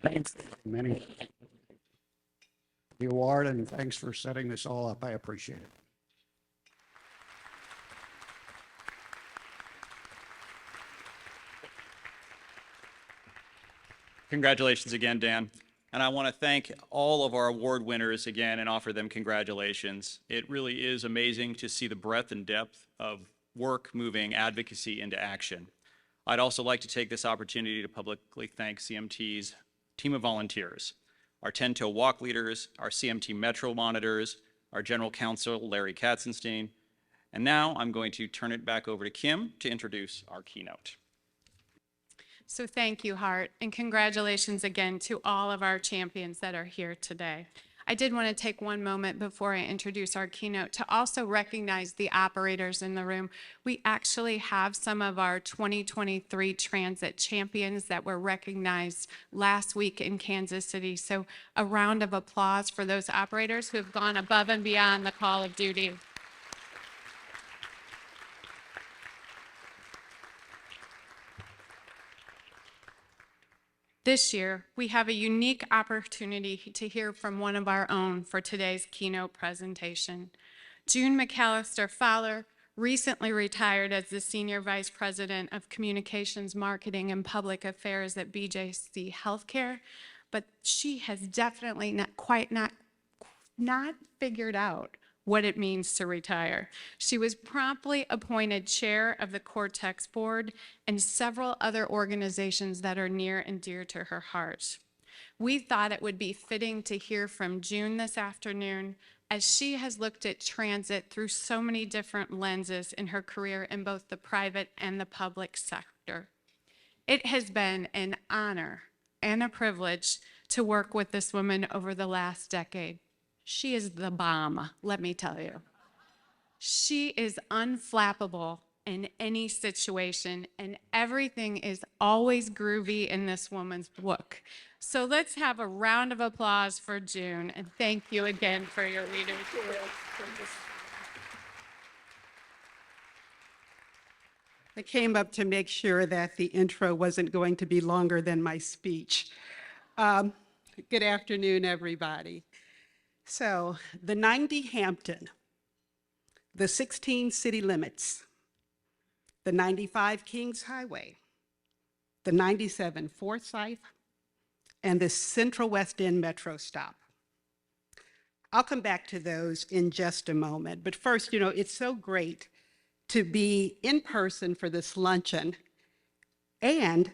thanks many the award, and thanks for setting this all up. I appreciate it. Congratulations again, Dan. And I want to thank all of our award winners again and offer them congratulations. It really is amazing to see the breadth and depth of work moving advocacy into action. I'd also like to take this opportunity to publicly thank CMT's team of volunteers, our 10-toe walk leaders, our CMT Metro monitors, our general counsel, Larry Katzenstein. And now I'm going to turn it back over to Kim to introduce our keynote. So thank you, Hart, and congratulations again to all of our champions that are here today. I did want to take one moment before I introduce our keynote to also recognize the operators in the room. We actually have some of our 2023 transit champions that were recognized last week in Kansas City. So a round of applause for those operators who have gone above and beyond the call of duty. This year, we have a unique opportunity to hear from one of our own for today's keynote presentation. June McAllister Fowler recently retired as the Senior Vice President of Communications, Marketing, and Public Affairs at BJC Healthcare, but she has definitely not figured out what it means to retire. She was promptly appointed chair of the Cortex board and several other organizations that are near and dear to her heart. We thought it would be fitting to hear from June this afternoon, as she has looked at transit through so many different lenses in her career in both the private and the public sector. It has been an honor and a privilege to work with this woman over the last decade. She is the bomb, let me tell you. She is unflappable in any situation, and everything is always groovy in this woman's book. So let's have a round of applause for June, and thank you again for your leadership. I came up to make sure that the intro wasn't going to be longer than my speech. Good afternoon, everybody. So, the 90 Hampton, the 16 city limits, the 95 Kings Highway, the 97 Forsyth, and the Central West End Metro stop. I'll come back to those in just a moment, but first, it's so great to be in person for this luncheon and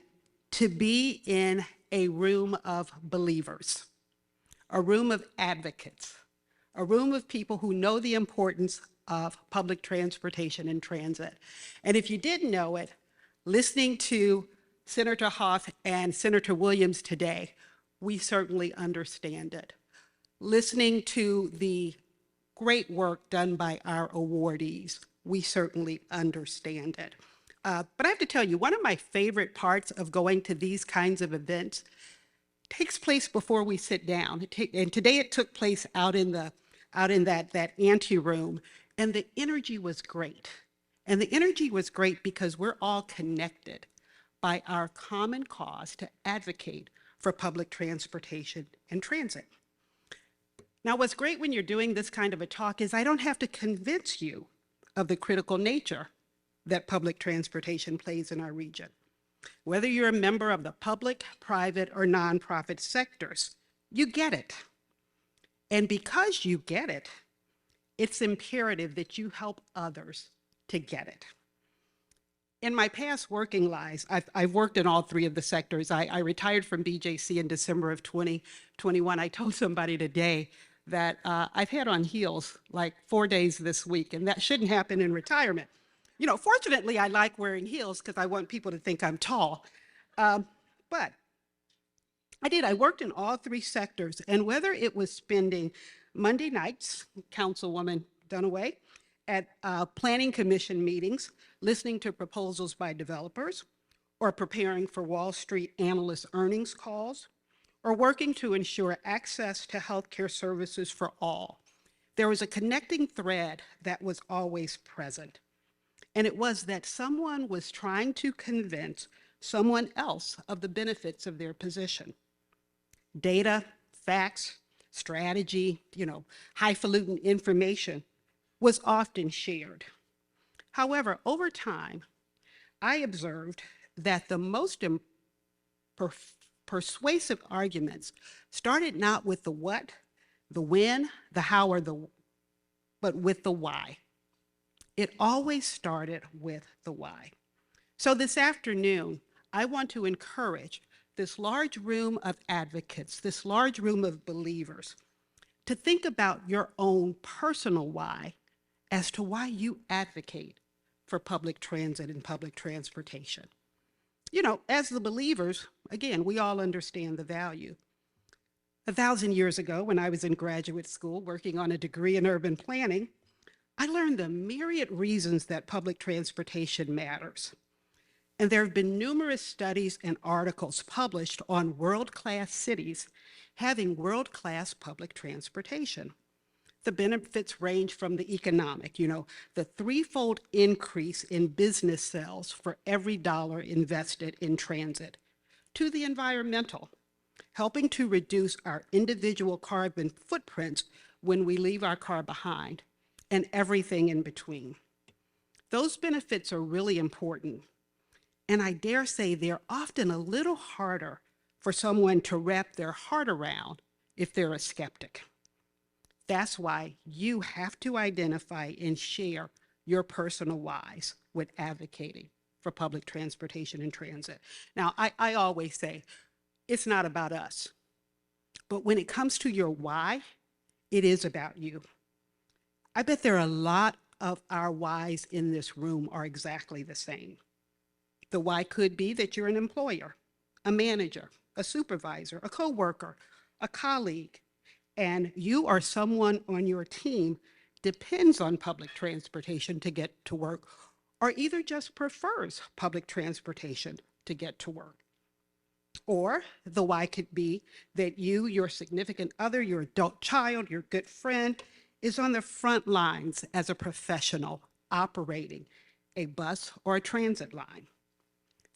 to be in a room of believers, a room of advocates, a room of people who know the importance of public transportation and transit. And if you didn't know it, listening to Senator Hough and Senator Williams today, we certainly understand it. Listening to the great work done by our awardees, we certainly understand it. But I have to tell you, one of my favorite parts of going to these kinds of events takes place before we sit down. And today it took place out in that ante room, and the energy was great. And the energy was great because we're all connected by our common cause to advocate for public transportation and transit. Now, what's great when you're doing this kind of a talk is I don't have to convince you of the critical nature that public transportation plays in our region. Whether you're a member of the public, private, or nonprofit sectors, you get it. And because you get it, it's imperative that you help others to get it. In my past working lives, I've worked in all three of the sectors. I retired from BJC in December of 2021. I told somebody today that I've had on heels like 4 days this week, and that shouldn't happen in retirement. Fortunately, I like wearing heels because I want people to think I'm tall. But I worked in all three sectors, and whether it was spending Monday nights, Councilwoman Dunaway, at planning commission meetings, listening to proposals by developers, or preparing for Wall Street analyst earnings calls, or working to ensure access to healthcare services for all, there was a connecting thread that was always present. And it was that someone was trying to convince someone else of the benefits of their position. Data, facts, strategy, highfalutin information was often shared. However, over time, I observed that the most persuasive arguments started not with the what, the when, the how, but with the why. It always started with the why. So this afternoon, I want to encourage this large room of advocates, this large room of believers, to think about your own personal why as to why you advocate for public transit and public transportation. As the believers, again, we all understand the value. 1,000 years ago, when I was in graduate school working on a degree in urban planning, I learned the myriad reasons that public transportation matters. And there have been numerous studies and articles published on world-class cities having world-class public transportation. The benefits range from the economic, the threefold increase in business sales for every dollar invested in transit, to the environmental, helping to reduce our individual carbon footprints when we leave our car behind, and everything in between. Those benefits are really important, and I dare say they're often a little harder for someone to wrap their heart around if they're a skeptic. That's why you have to identify and share your personal whys with advocating for public transportation and transit. Now, I always say, it's not about us. But when it comes to your why, it is about you. I bet there are a lot of our whys in this room are exactly the same. The why could be that you're an employer, a manager, a supervisor, a coworker, a colleague, and you or someone on your team depends on public transportation to get to work, or either just prefers public transportation to get to work. Or the why could be that you, your significant other, your adult child, your good friend is on the front lines as a professional operating a bus or a transit line.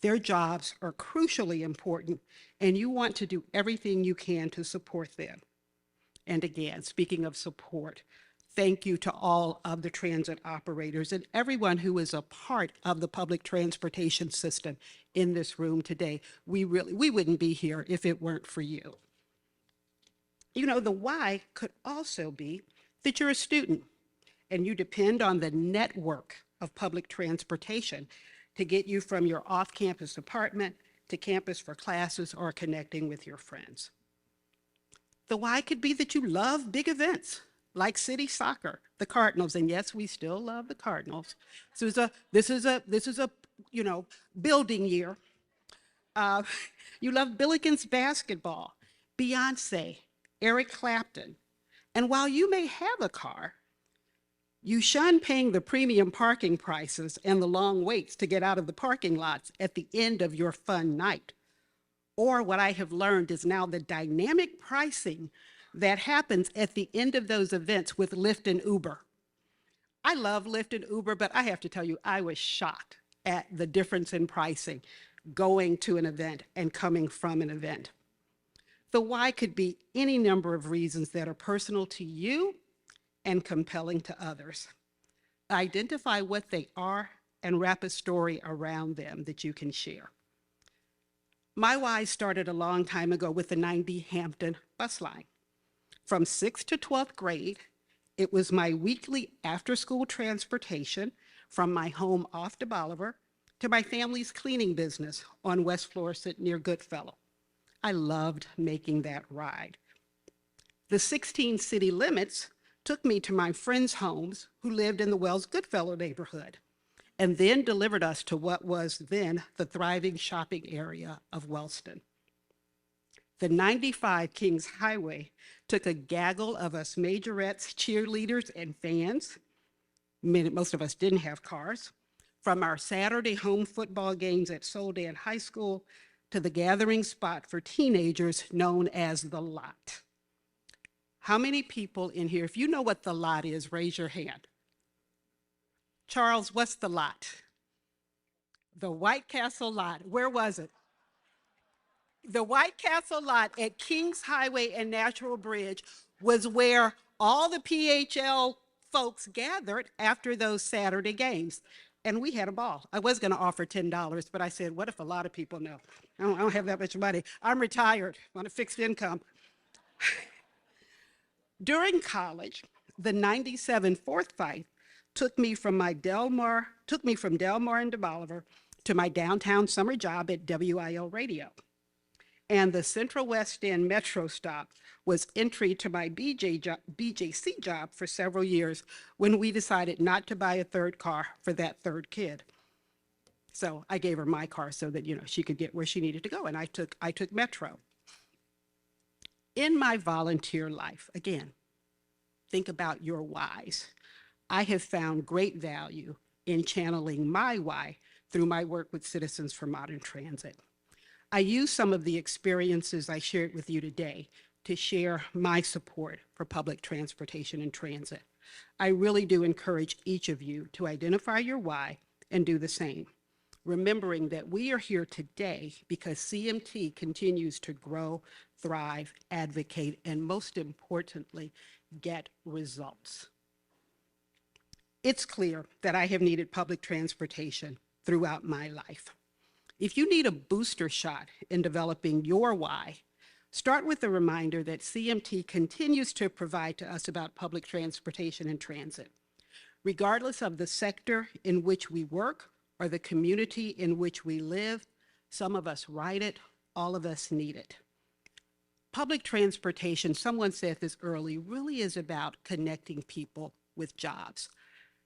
Their jobs are crucially important, and you want to do everything you can to support them. And again, speaking of support, thank you to all of the transit operators and everyone who is a part of the public transportation system in this room today. We wouldn't be here if it weren't for you. You know, the why could also be that you're a student and you depend on the network of public transportation to get you from your off-campus apartment to campus for classes or connecting with your friends. The why could be that you love big events like city soccer, the Cardinals, and yes, we still love the Cardinals. This is a building year. You love Billikens basketball, Beyonce, Eric Clapton, and while you may have a car, you shun paying the premium parking prices and the long waits to get out of the parking lots at the end of your fun night. Or what I have learned is now the dynamic pricing that happens at the end of those events with Lyft and Uber. I love Lyft and Uber, but I have to tell you, I was shocked at the difference in pricing going to an event and coming from an event. The why could be any number of reasons that are personal to you and compelling to others. Identify what they are and wrap a story around them that you can share. My why started a long time ago with the 90 Hampton bus line. From 6th to 12th grade, it was my weekly after-school transportation from my home off de Bolivar to my family's cleaning business on West Florissant near Goodfellow. I loved making that ride. The 16 city limits took me to my friends' homes who lived in the Wells Goodfellow neighborhood, and then delivered us to what was then the thriving shopping area of Wellston. The 95 Kings Highway took a gaggle of us majorettes, cheerleaders, and fans, most of us didn't have cars, from our Saturday home football games at Soldan High School to the gathering spot for teenagers known as the Lot. How many people in here, if you know what the Lot is, raise your hand. Charles, what's the Lot? The White Castle Lot. Where was it? The White Castle Lot at Kings Highway and Natural Bridge was where all the PHL folks gathered after those Saturday games. And we had a ball. I was going to offer $10, but I said, what if a lot of people know? I don't have that much money. I'm retired on a fixed income. During college, the 97 Fourth Fight took me from Del Mar and de Bolivar to my downtown summer job at WIL Radio. And the Central West End Metro stop was entry to my BJC job for several years when we decided not to buy a third car for that third kid. So I gave her my car so that, she could get where she needed to go, and I took Metro. In my volunteer life, again, think about your whys. I have found great value in channeling my why through my work with Citizens for Modern Transit. I use some of the experiences I shared with you today to share my support for public transportation and transit. I really do encourage each of you to identify your why and do the same, remembering that we are here today because CMT continues to grow, thrive, advocate, and most importantly, get results. It's clear that I have needed public transportation throughout my life. If you need a booster shot in developing your why, start with the reminder that CMT continues to provide to us about public transportation and transit. Regardless of the sector in which we work or the community in which we live, some of us ride it, all of us need it. Public transportation, someone said this early, really is about connecting people with jobs.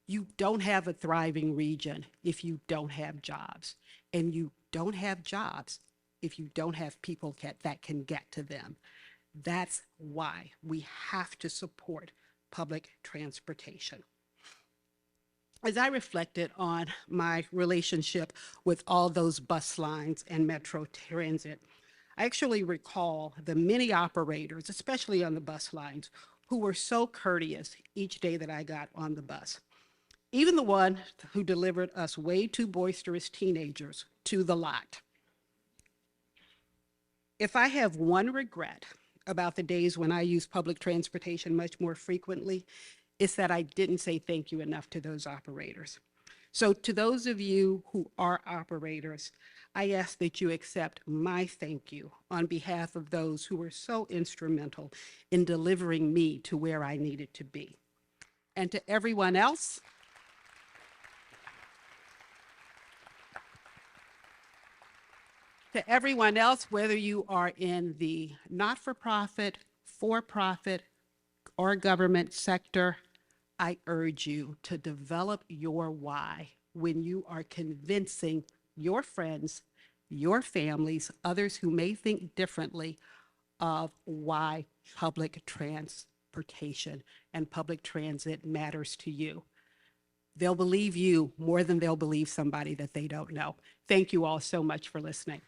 You don't have a thriving region if you don't have jobs, and you don't have jobs if you don't have people that can get to them. That's why we have to support public transportation. As I reflected on my relationship with all those bus lines and Metro Transit, I actually recall the many operators, especially on the bus lines, who were so courteous each day that I got on the bus. Even the one who delivered us way too boisterous teenagers to the lot. If I have one regret about the days when I used public transportation much more frequently, it's that I didn't say thank you enough to those operators. So to those of you who are operators, I ask that you accept my thank you on behalf of those who were so instrumental in delivering me to where I needed to be. And to everyone else, whether you are in the not-for-profit, for-profit, or government sector, I urge you to develop your why when you are convincing your friends, your families, others who may think differently of why public transportation and public transit matters to you. They'll believe you more than they'll believe somebody that they don't know. Thank you all so much for listening.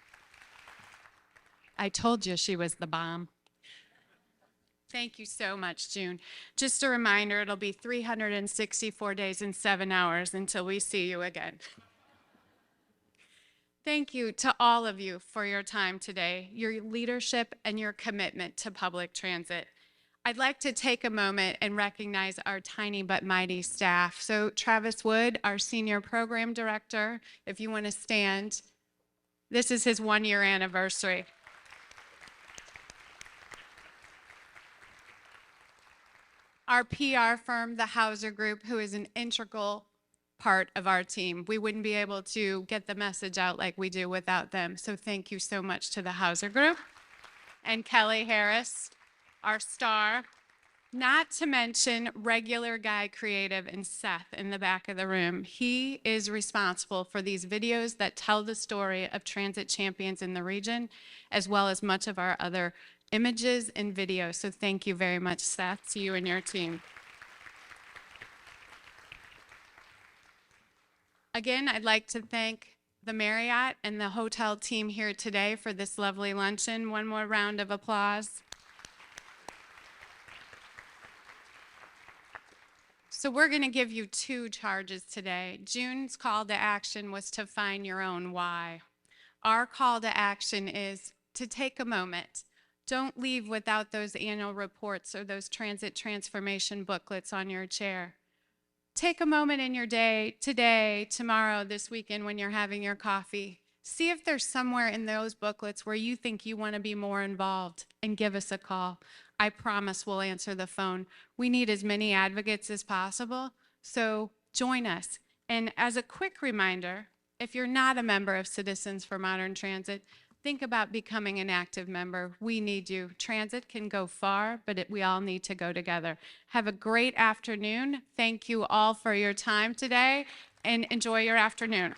I told you she was the bomb. Thank you so much, June. Just a reminder, it'll be 364 days and 7 hours until we see you again. Thank you to all of you for your time today, your leadership, and your commitment to public transit. I'd like to take a moment and recognize our tiny but mighty staff. So Travis Wood, our Senior Program Director, if you want to stand, this is his 1-year anniversary. Our PR firm, the Hauser Group, who is an integral part of our team. We wouldn't be able to get the message out like we do without them. So thank you so much to the Hauser Group. And Kelly Harris, our star. Not to mention regular guy creative and Seth in the back of the room. He is responsible for these videos that tell the story of transit champions in the region, as well as much of our other images and videos. So thank you very much, Seth, to you and your team. Again, I'd like to thank the Marriott and the hotel team here today for this lovely luncheon. One more round of applause. So we're going to give you 2 charges today. June's call to action was to find your own why. Our call to action is to take a moment. Don't leave without those annual reports or those transit transformation booklets on your chair. Take a moment in your day, today, tomorrow, this weekend when you're having your coffee. See if there's somewhere in those booklets where you think you want to be more involved, and give us a call. I promise we'll answer the phone. We need as many advocates as possible, so join us. And as a quick reminder, if you're not a member of Citizens for Modern Transit, think about becoming an active member. We need you. Transit can go far, but we all need to go together. Have a great afternoon. Thank you all for your time today, and enjoy your afternoon.